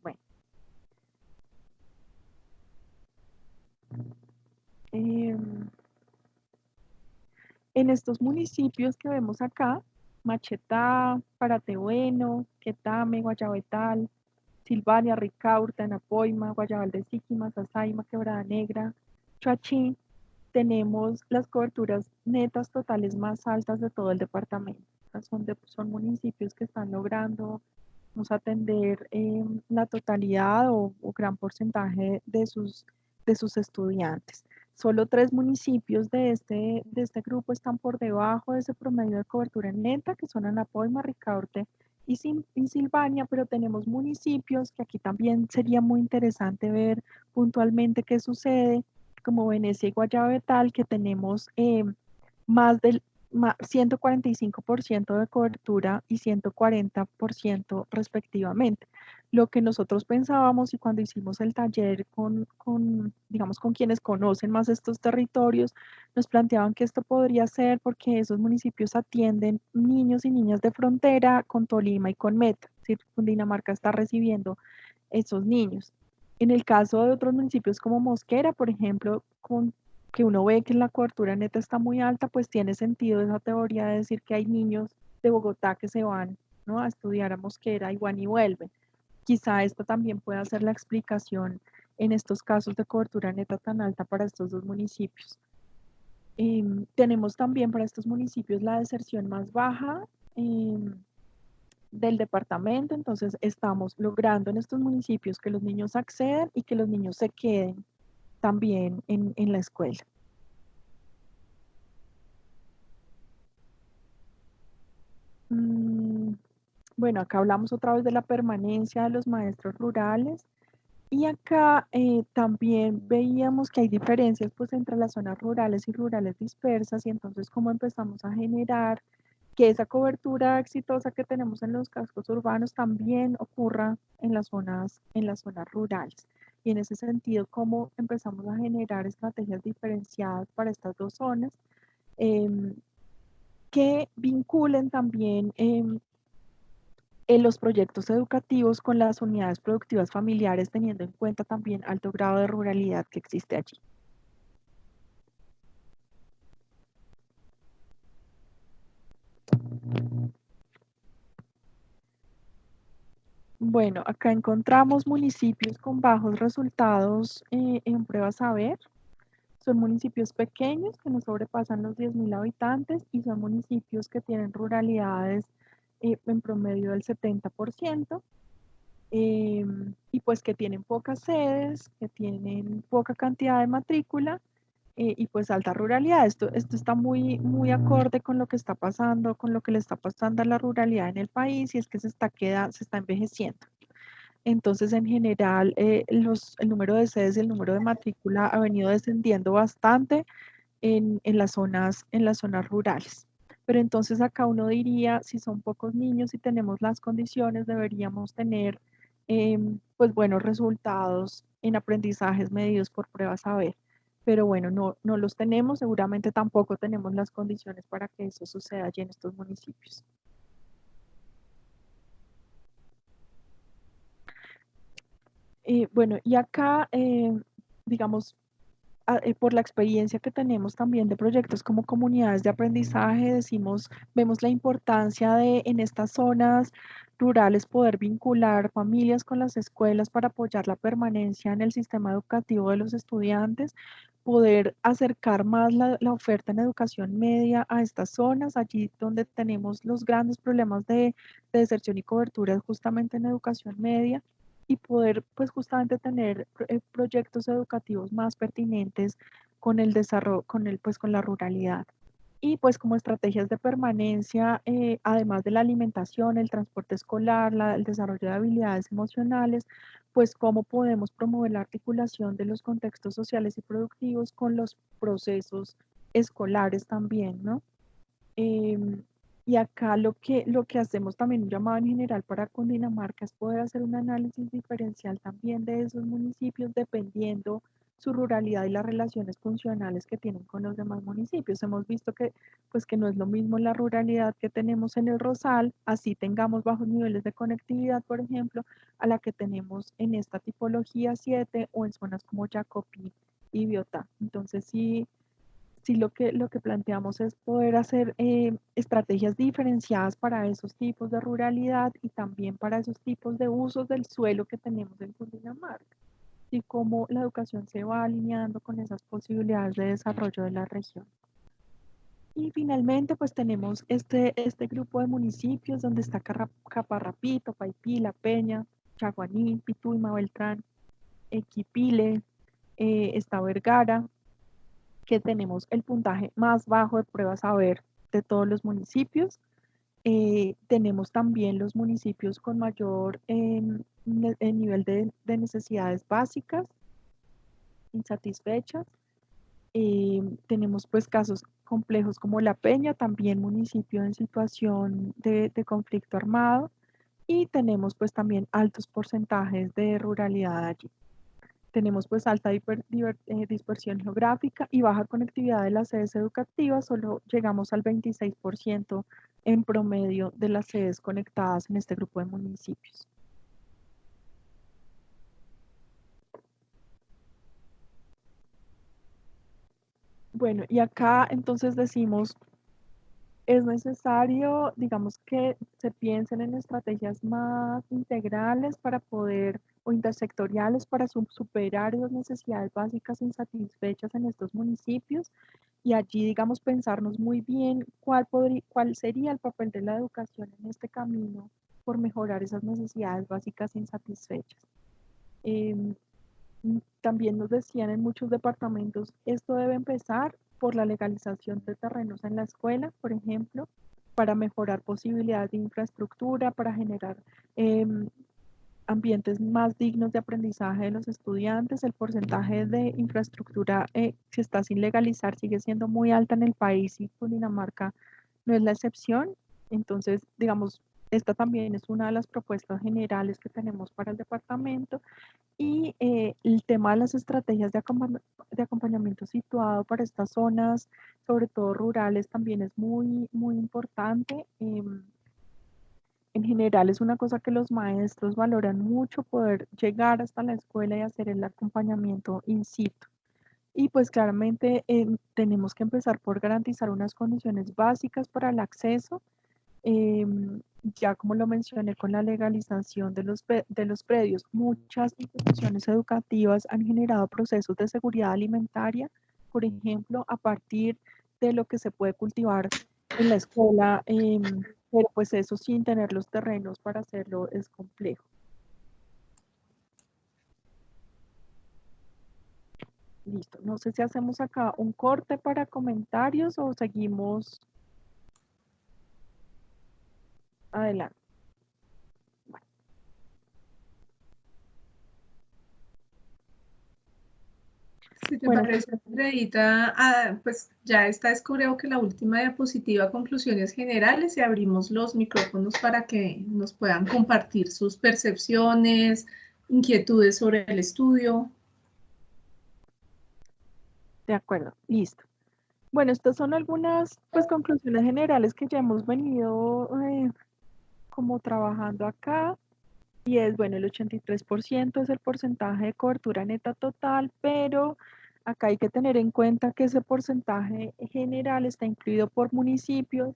Speaker 2: Bueno. En estos municipios que vemos acá, Machetá, Paratebueno, Quetame, Guayabetal, Silvania, Ricaurte, Anapoima, Guayabal de Siquima, Sasaima, Quebrada Negra, Choachín, tenemos las coberturas netas totales más altas de todo el departamento. Son municipios que están logrando atender la totalidad o gran porcentaje de sus estudiantes. Solo 3 municipios de este grupo están por debajo de ese promedio de cobertura en neta, que son Anapoima, Ricaurte y Silvania, pero tenemos municipios que aquí también sería muy interesante ver puntualmente qué sucede, como Venecia y Guayabetal, que tenemos más del 145% de cobertura y 140% respectivamente. Lo que nosotros pensábamos, y cuando hicimos el taller digamos, con quienes conocen más estos territorios, nos planteaban que esto podría ser porque esos municipios atienden niños y niñas de frontera con Tolima y con Meta. Es decir, Cundinamarca está recibiendo esos niños. En el caso de otros municipios como Mosquera, por ejemplo, que uno ve que la cobertura neta está muy alta, pues tiene sentido esa teoría de decir que hay niños de Bogotá que se van, ¿no?, a estudiar a Mosquera y van y vuelven. quizá esta también pueda ser la explicación en estos casos de cobertura neta tan alta para estos dos municipios. Tenemos también para estos municipios la deserción más baja del departamento, entonces estamos logrando en estos municipios que los niños accedan y que los niños se queden también en la escuela. Bueno, acá hablamos otra vez de la permanencia de los maestros rurales y acá también veíamos que hay diferencias pues entre las zonas rurales y rurales dispersas y entonces cómo empezamos a generar que esa cobertura exitosa que tenemos en los cascos urbanos también ocurra en las zonas rurales. Y en ese sentido, cómo empezamos a generar estrategias diferenciadas para estas dos zonas que vinculen también en los proyectos educativos con las unidades productivas familiares, teniendo en cuenta también alto grado de ruralidad que existe allí. Bueno, acá encontramos municipios con bajos resultados en prueba saber. Son municipios pequeños que no sobrepasan los 10.000 habitantes y son municipios que tienen ruralidades en promedio del 70%. Y pues que tienen pocas sedes, que tienen poca cantidad de matrícula y pues alta ruralidad. Esto está muy acorde con lo que está pasando, con lo que le está pasando a la ruralidad en el país y es que se está envejeciendo. Entonces, en general, el número de sedes y el número de matrícula ha venido descendiendo bastante en las zonas rurales. Pero entonces acá uno diría, si son pocos niños y tenemos las condiciones, deberíamos tener pues buenos resultados en aprendizajes medidos por pruebas saber. Pero bueno, no los tenemos, seguramente tampoco tenemos las condiciones para que eso suceda allí en estos municipios. Bueno, y acá, digamos, por la experiencia que tenemos también de proyectos como comunidades de aprendizaje, vemos la importancia de en estas zonas rurales poder vincular familias con las escuelas para apoyar la permanencia en el sistema educativo de los estudiantes, poder acercar más la oferta en educación media a estas zonas, allí donde tenemos los grandes problemas de deserción y cobertura justamente en educación media y poder pues justamente tener proyectos educativos más pertinentes con el desarrollo, con la ruralidad. Y pues como estrategias de permanencia, además de la alimentación, el transporte escolar, el desarrollo de habilidades emocionales, pues cómo podemos promover la articulación de los contextos sociales y productivos con los procesos escolares también, ¿no? Y acá lo que hacemos también un llamado en general para Cundinamarca es poder hacer un análisis diferencial también de esos municipios dependiendo su ruralidad y las relaciones funcionales que tienen con los demás municipios. Hemos visto que, pues, que no es lo mismo la ruralidad que tenemos en el Rosal, así tengamos bajos niveles de conectividad, por ejemplo, a la que tenemos en esta tipología 7 o en zonas como Jacopí y Biotá. Entonces, sí lo que planteamos es poder hacer estrategias diferenciadas para esos tipos de ruralidad y también para esos tipos de usos del suelo que tenemos en Cundinamarca y cómo la educación se va alineando con esas posibilidades de desarrollo de la región. Y finalmente, pues tenemos este grupo de municipios donde está Caparrapito, Paipí, La Peña, Chaguaní, Pituima, Beltrán, Equipile, está Vergara, que tenemos el puntaje más bajo de prueba saber de todos los municipios. Tenemos también los municipios con mayor nivel de necesidades básicas insatisfechas. Tenemos pues casos complejos como La Peña, también municipio en situación de conflicto armado. Y tenemos pues también altos porcentajes de ruralidad allí. Tenemos pues alta dispersión geográfica y baja conectividad de las sedes educativas, solo llegamos al 26% en promedio de las sedes conectadas en este grupo de municipios. Bueno, y acá entonces decimos es necesario, digamos, que se piensen en estrategias más integrales para poder, o intersectoriales para superar esas necesidades básicas insatisfechas en estos municipios y allí, digamos, pensarnos muy bien cuál sería el papel de la educación en este camino por mejorar esas necesidades básicas insatisfechas. También nos decían en muchos departamentos, esto debe empezar por la legalización de terrenos en la escuela, por ejemplo, para mejorar posibilidades de infraestructura, para generar ambientes más dignos de aprendizaje de los estudiantes. El porcentaje de infraestructura que está sin legalizar sigue siendo muy alta en el país y Cundinamarca no es la excepción. Entonces, digamos, esta también es una de las propuestas generales que tenemos para el departamento. Y el tema de las estrategias de acompañamiento situado para estas zonas, sobre todo rurales, también es muy, muy importante. En general es una cosa que los maestros valoran mucho, poder llegar hasta la escuela y hacer el acompañamiento in situ. Y pues claramente tenemos que empezar por garantizar unas condiciones básicas para el acceso. Ya como lo mencioné con la legalización de los predios, muchas instituciones educativas han generado procesos de seguridad alimentaria, por ejemplo, a partir de lo que se puede cultivar en la escuela, pero pues eso sin tener los terrenos para hacerlo es complejo. Listo, no sé si hacemos acá un corte para comentarios o seguimos adelante.
Speaker 1: Si te
Speaker 2: Bueno,
Speaker 1: parece, Andreita, pues ya esta es creo que la última diapositiva, conclusiones generales, y abrimos los micrófonos para que nos puedan compartir sus percepciones, inquietudes sobre el estudio.
Speaker 2: de acuerdo, listo. Bueno, estas son algunas pues conclusiones generales que ya hemos venido como trabajando acá. Y es, bueno, el 83% es el porcentaje de cobertura neta total, pero acá hay que tener en cuenta que ese porcentaje general está incluido por municipios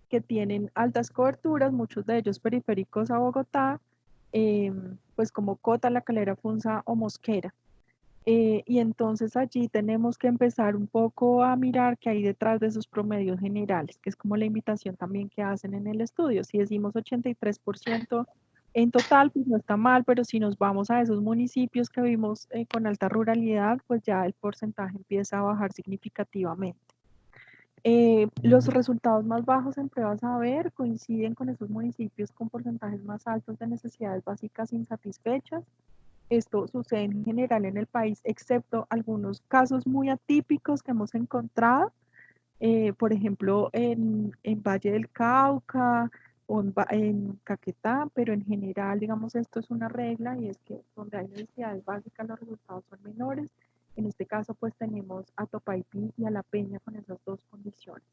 Speaker 2: que tienen altas coberturas, muchos de ellos periféricos a Bogotá, pues como Cota, La Calera, Funza o Mosquera. Y entonces allí tenemos que empezar un poco a mirar qué hay detrás de esos promedios generales, que es como la invitación también que hacen en el estudio. Si decimos 83% en total, pues no está mal, pero si nos vamos a esos municipios que vimos con alta ruralidad, pues ya el porcentaje empieza a bajar significativamente. Los resultados más bajos en pruebas a ver coinciden con esos municipios con porcentajes más altos de necesidades básicas insatisfechas. Esto sucede en general en el país, excepto algunos casos muy atípicos que hemos encontrado, por ejemplo, en Valle del Cauca o en Caquetá, pero en general, digamos, esto es una regla y es que donde hay necesidades básicas los resultados son menores. En este caso, pues tenemos a Topaipí y a La Peña con esas dos condiciones.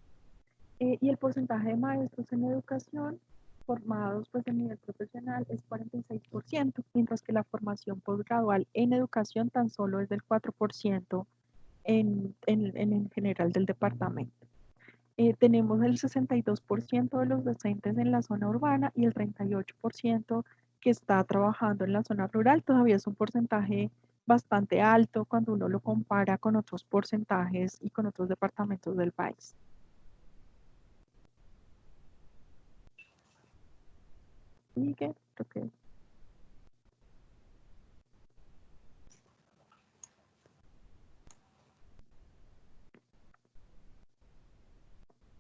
Speaker 2: Y el porcentaje de maestros en educación formados pues en nivel profesional es 46%, mientras que la formación posgradual en educación tan solo es del 4% en general del departamento. Tenemos el 62% de los docentes en la zona urbana y el 38% que está trabajando en la zona rural. Todavía es un porcentaje bastante alto cuando uno lo compara con otros porcentajes y con otros departamentos del país. Sigue, ok.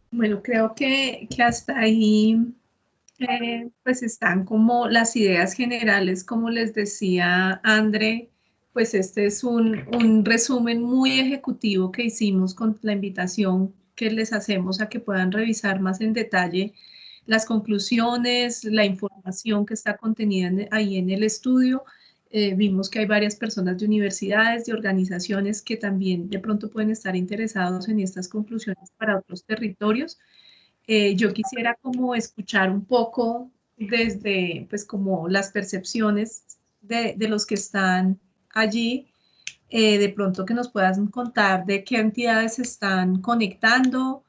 Speaker 1: Bueno, creo que hasta ahí pues están como las ideas generales, como les decía André, pues este es un resumen muy ejecutivo que hicimos con la invitación que les hacemos a que puedan revisar más en detalle las conclusiones, la información que está contenida ahí en el estudio. Vimos que hay varias personas de universidades, de organizaciones que también de pronto pueden estar interesados en estas conclusiones para otros territorios. Yo quisiera como escuchar un poco desde pues como las percepciones de los que están allí, de pronto que nos puedas contar de qué entidades se están conectando,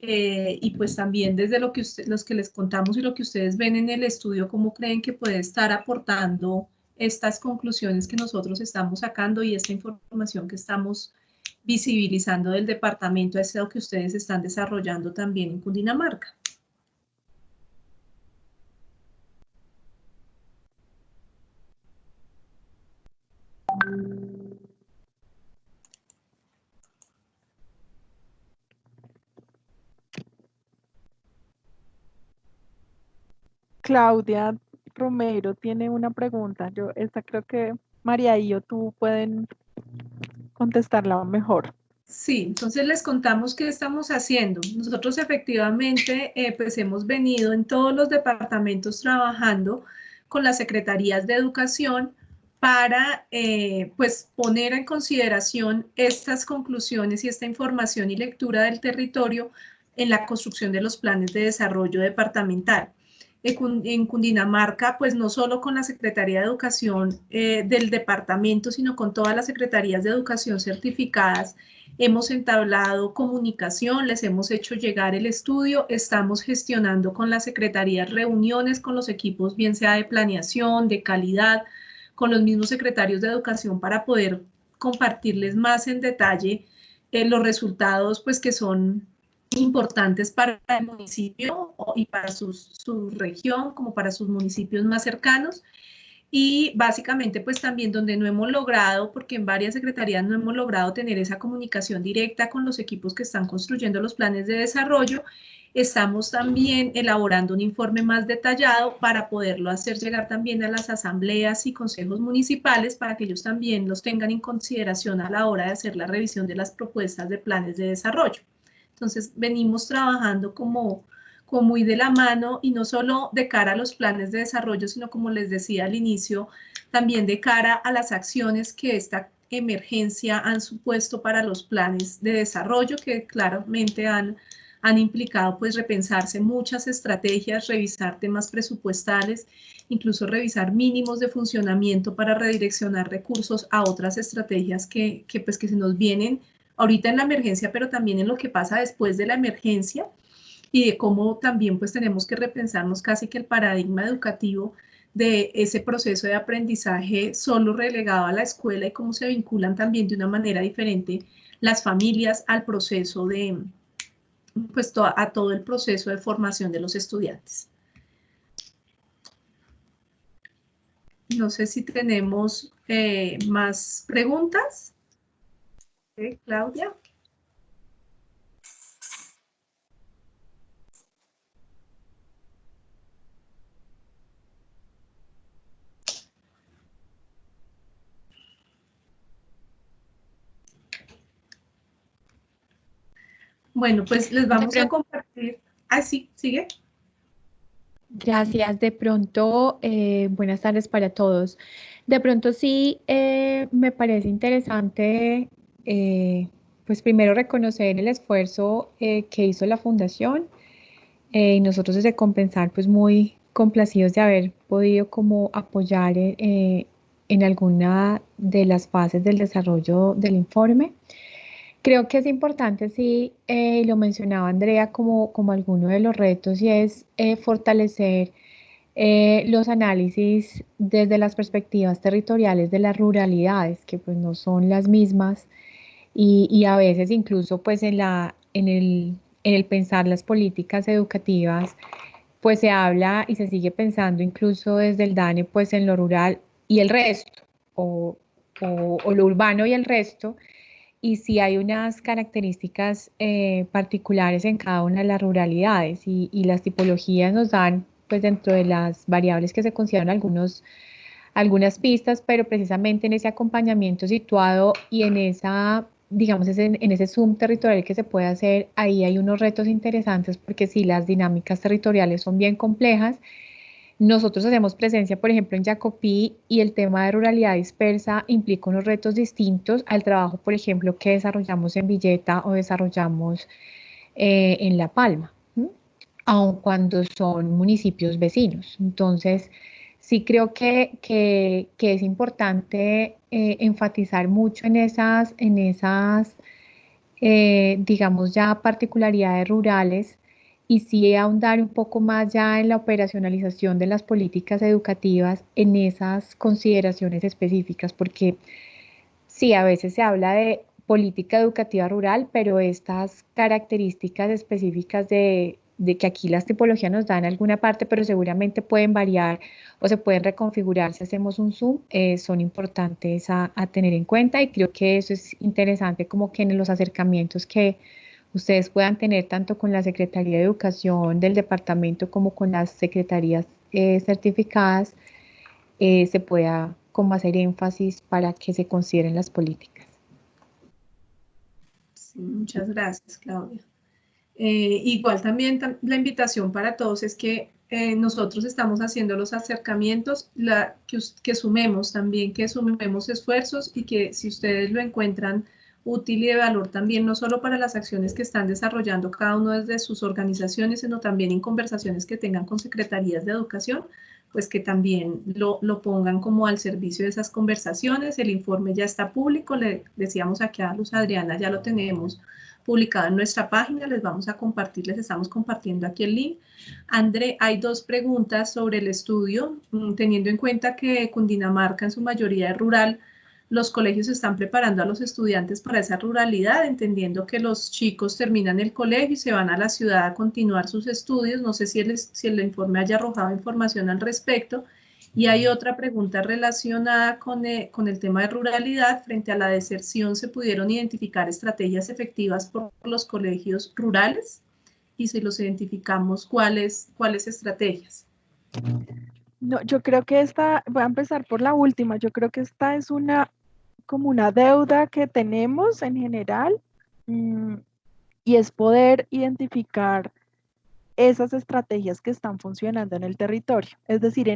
Speaker 1: y pues también desde lo que los que les contamos y lo que ustedes ven en el estudio, cómo creen que puede estar aportando estas conclusiones que nosotros estamos sacando y esta información que estamos visibilizando del departamento, es lo que ustedes están desarrollando también en Cundinamarca.
Speaker 2: Claudia Romero tiene una pregunta. Esta creo que María y yo tú pueden contestarla mejor.
Speaker 1: Sí, entonces les contamos qué estamos haciendo. Nosotros efectivamente pues hemos venido en todos los departamentos trabajando con las secretarías de educación para pues poner en consideración estas conclusiones y esta información y lectura del territorio en la construcción de los planes de desarrollo departamental. En Cundinamarca, pues no solo con la Secretaría de Educación del departamento, sino con todas las secretarías de educación certificadas, hemos entablado comunicación, les hemos hecho llegar el estudio, estamos gestionando con las secretarías reuniones con los equipos, bien sea de planeación, de calidad, con los mismos secretarios de educación para poder compartirles más en detalle los resultados pues que son importantes para el municipio y para su región, como para sus municipios más cercanos. Y básicamente, pues también donde no hemos logrado, porque en varias secretarías no hemos logrado tener esa comunicación directa con los equipos que están construyendo los planes de desarrollo, estamos también elaborando un informe más detallado para poderlo hacer llegar también a las asambleas y consejos municipales para que ellos también los tengan en consideración a la hora de hacer la revisión de las propuestas de planes de desarrollo. Entonces, venimos trabajando como muy de la mano y no solo de cara a los planes de desarrollo, sino como les decía al inicio, también de cara a las acciones que esta emergencia han supuesto para los planes de desarrollo, que claramente han implicado pues repensarse muchas estrategias, revisar temas presupuestales, incluso revisar mínimos de funcionamiento para redireccionar recursos a otras estrategias que se nos vienen ahorita en la emergencia, pero también en lo que pasa después de la emergencia, y de cómo también pues tenemos que repensarnos casi que el paradigma educativo de ese proceso de aprendizaje solo relegado a la escuela y cómo se vinculan también de una manera diferente las familias al proceso de, pues a todo el proceso de formación de los estudiantes. No sé si tenemos más preguntas. Claudia. Bueno, pues les vamos a compartir. Ah, sí, sigue.
Speaker 5: Gracias. De pronto, buenas tardes para todos. De pronto sí me parece interesante, pues primero reconocer el esfuerzo que hizo la Fundación y nosotros desde Compensar, pues muy complacidos de haber podido como apoyar en alguna de las fases del desarrollo del informe. Creo que es importante, sí, lo mencionaba Andrea, como alguno de los retos y es fortalecer los análisis desde las perspectivas territoriales de las ruralidades, que pues no son las mismas y a veces incluso pues en el pensar las políticas educativas, pues se habla y se sigue pensando incluso desde el DANE pues en lo rural y el resto, o lo urbano y el resto, y sí hay unas características particulares en cada una de las ruralidades y las tipologías nos dan, pues dentro de las variables que se consideran algunas pistas, pero precisamente en ese acompañamiento situado y en esa, digamos, en ese zoom territorial que se puede hacer, ahí hay unos retos interesantes porque sí, las dinámicas territoriales son bien complejas. Nosotros hacemos presencia, por ejemplo, en Jacopí y el tema de ruralidad dispersa implica unos retos distintos al trabajo, por ejemplo, que desarrollamos en Villeta o desarrollamos en La Palma, aun cuando son municipios vecinos. Entonces, sí creo que es importante enfatizar mucho en esas digamos ya particularidades rurales y sí ahondar un poco más ya en la operacionalización de las políticas educativas en esas consideraciones específicas, porque sí, a veces se habla de política educativa rural, pero estas características específicas de que aquí las tipologías nos dan alguna parte, pero seguramente pueden variar o se pueden reconfigurar si hacemos un zoom, son importantes a tener en cuenta y creo que eso es interesante como que en los acercamientos que ustedes puedan tener tanto con la Secretaría de Educación del departamento como con las secretarías certificadas, se pueda como hacer énfasis para que se consideren las políticas.
Speaker 1: Sí, muchas gracias, Claudia. Igual también la invitación para todos es que nosotros estamos haciendo los acercamientos, que sumemos también, que sumemos esfuerzos y que si ustedes lo encuentran útil y de valor también, no solo para las acciones que están desarrollando cada uno desde sus organizaciones, sino también en conversaciones que tengan con secretarías de educación, pues que también lo pongan como al servicio de esas conversaciones. El informe ya está público, le decíamos aquí a Luz Adriana, ya lo tenemos publicado en nuestra página, les vamos a compartir, les estamos compartiendo aquí el link. André, hay dos preguntas sobre el estudio, teniendo en cuenta que Cundinamarca en su mayoría es rural, los colegios están preparando a los estudiantes para esa ruralidad, entendiendo que los chicos terminan el colegio y se van a la ciudad a continuar sus estudios. No sé si el informe haya arrojado información al respecto. Y hay otra pregunta relacionada con el tema de ruralidad. Frente a la deserción, ¿se pudieron identificar estrategias efectivas por los colegios rurales? Y si los identificamos, ¿cuáles estrategias?
Speaker 2: No, yo creo que voy a empezar por la última, yo creo que esta es como una deuda que tenemos en general, y es poder identificar esas estrategias que están funcionando en el territorio. Es decir,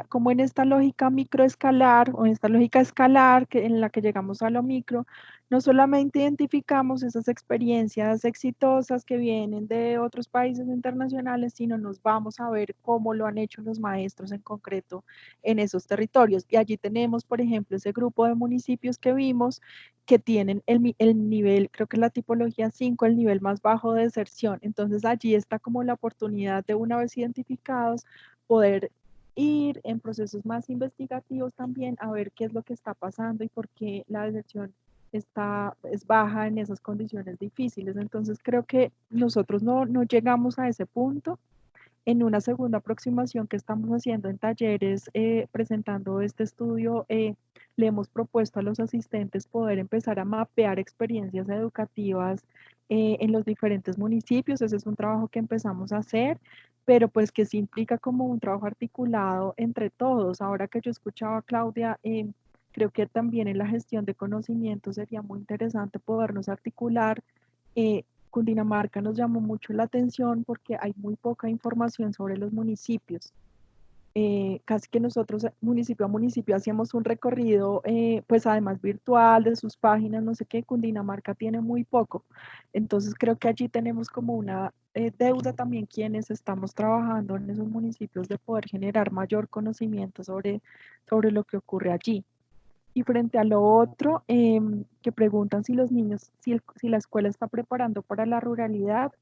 Speaker 2: como en esta lógica microescalar o en esta lógica escalar en la que llegamos a lo micro, no solamente identificamos esas experiencias exitosas que vienen de otros países internacionales, sino nos vamos a ver cómo lo han hecho los maestros en concreto en esos territorios. Y allí tenemos, por ejemplo, ese grupo de municipios que vimos que tienen el nivel, creo que la tipología 5, el nivel más bajo de deserción. Entonces allí está como la oportunidad de, una vez identificados, poder ir en procesos más investigativos también a ver qué es lo que está pasando y por qué la deserción es baja en esas condiciones difíciles. Entonces creo que nosotros no llegamos a ese punto. En una segunda aproximación que estamos haciendo en talleres, presentando este estudio, le hemos propuesto a los asistentes poder empezar a mapear experiencias educativas en los diferentes municipios. Ese es un trabajo que empezamos a hacer, pero pues que sí implica como un trabajo articulado entre todos. Ahora que yo escuchaba a Claudia, creo que también en la gestión de conocimiento sería muy interesante podernos articular. Cundinamarca nos llamó mucho la atención porque hay muy poca información sobre los municipios. Casi que nosotros municipio a municipio hacíamos un recorrido, pues además virtual, de sus páginas, no sé qué. Cundinamarca tiene muy poco. Entonces creo que allí tenemos como una deuda también quienes estamos trabajando en esos municipios de poder generar mayor conocimiento sobre lo que ocurre allí. Y frente a lo otro, que preguntan si los niños, si la escuela está preparando para la ruralidad,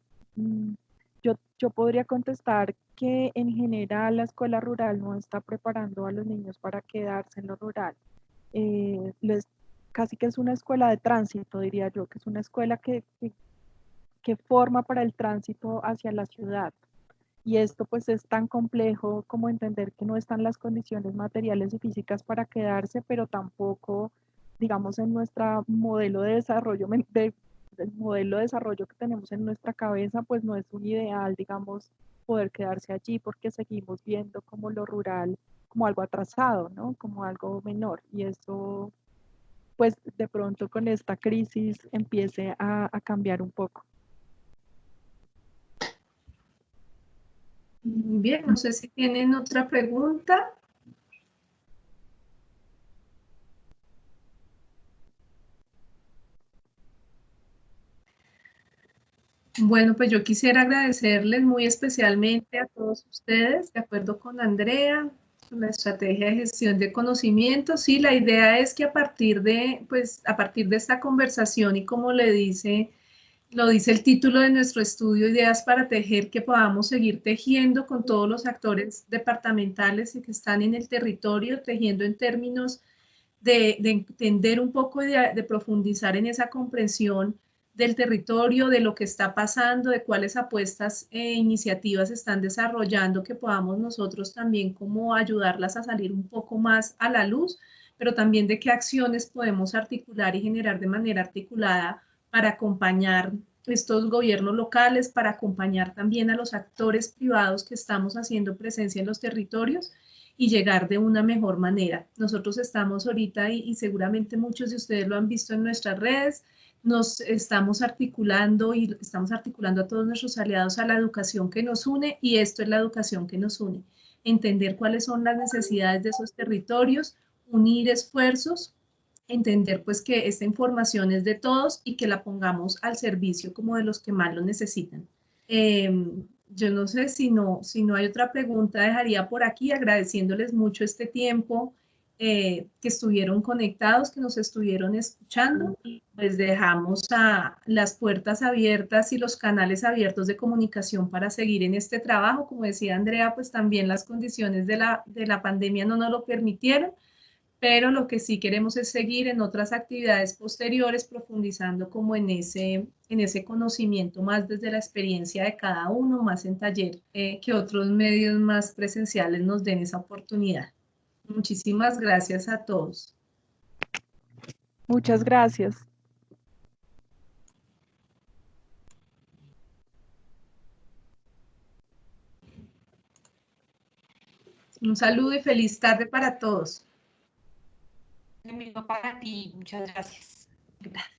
Speaker 2: yo podría contestar que en general la escuela rural no está preparando a los niños para quedarse en lo rural. Casi que es una escuela de tránsito, diría yo, que es una escuela que forma para el tránsito hacia la ciudad. Y esto pues es tan complejo como entender que no están las condiciones materiales y físicas para quedarse, pero tampoco, digamos, en nuestro modelo de desarrollo, el modelo de desarrollo que tenemos en nuestra cabeza, pues no es un ideal, digamos, poder quedarse allí porque seguimos viendo como lo rural como algo atrasado, ¿no? Como algo menor. Y eso, pues de pronto con esta crisis empiece a cambiar un poco.
Speaker 1: Bien, no sé si tienen otra pregunta. Bueno, pues yo quisiera agradecerles muy especialmente a todos ustedes, de acuerdo con Andrea, con la estrategia de gestión de conocimientos. Sí, la idea es que a partir de esta conversación y como le dice Lo dice el título de nuestro estudio, Ideas para Tejer, que podamos seguir tejiendo con todos los actores departamentales y que están en el territorio, tejiendo en términos de entender un poco, de profundizar en esa comprensión del territorio, de lo que está pasando, de cuáles apuestas e iniciativas están desarrollando, que podamos nosotros también como ayudarlas a salir un poco más a la luz, pero también de qué acciones podemos articular y generar de manera articulada para acompañar estos gobiernos locales, para acompañar también a los actores privados que estamos haciendo presencia en los territorios y llegar de una mejor manera. Nosotros estamos ahorita y seguramente muchos de ustedes lo han visto en nuestras redes, nos estamos articulando y estamos articulando a todos nuestros aliados a la educación que nos une y esto es la educación que nos une. Entender cuáles son las necesidades de esos territorios, unir esfuerzos, entender pues que esta información es de todos y que la pongamos al servicio como de los que más lo necesitan. Yo no sé si no hay otra pregunta, dejaría por aquí agradeciéndoles mucho este tiempo que estuvieron conectados, que nos estuvieron escuchando y pues dejamos las puertas abiertas y los canales abiertos de comunicación para seguir en este trabajo. Como decía Andrea, pues también las condiciones de la pandemia no nos lo permitieron, pero lo que sí queremos es seguir en otras actividades posteriores, profundizando como en ese conocimiento más desde la experiencia de cada uno, más en taller, que otros medios más presenciales nos den esa oportunidad. Muchísimas gracias a todos.
Speaker 2: Muchas gracias.
Speaker 1: Un saludo y feliz tarde para todos.
Speaker 3: Lo mismo para ti, muchas gracias.
Speaker 1: Gracias.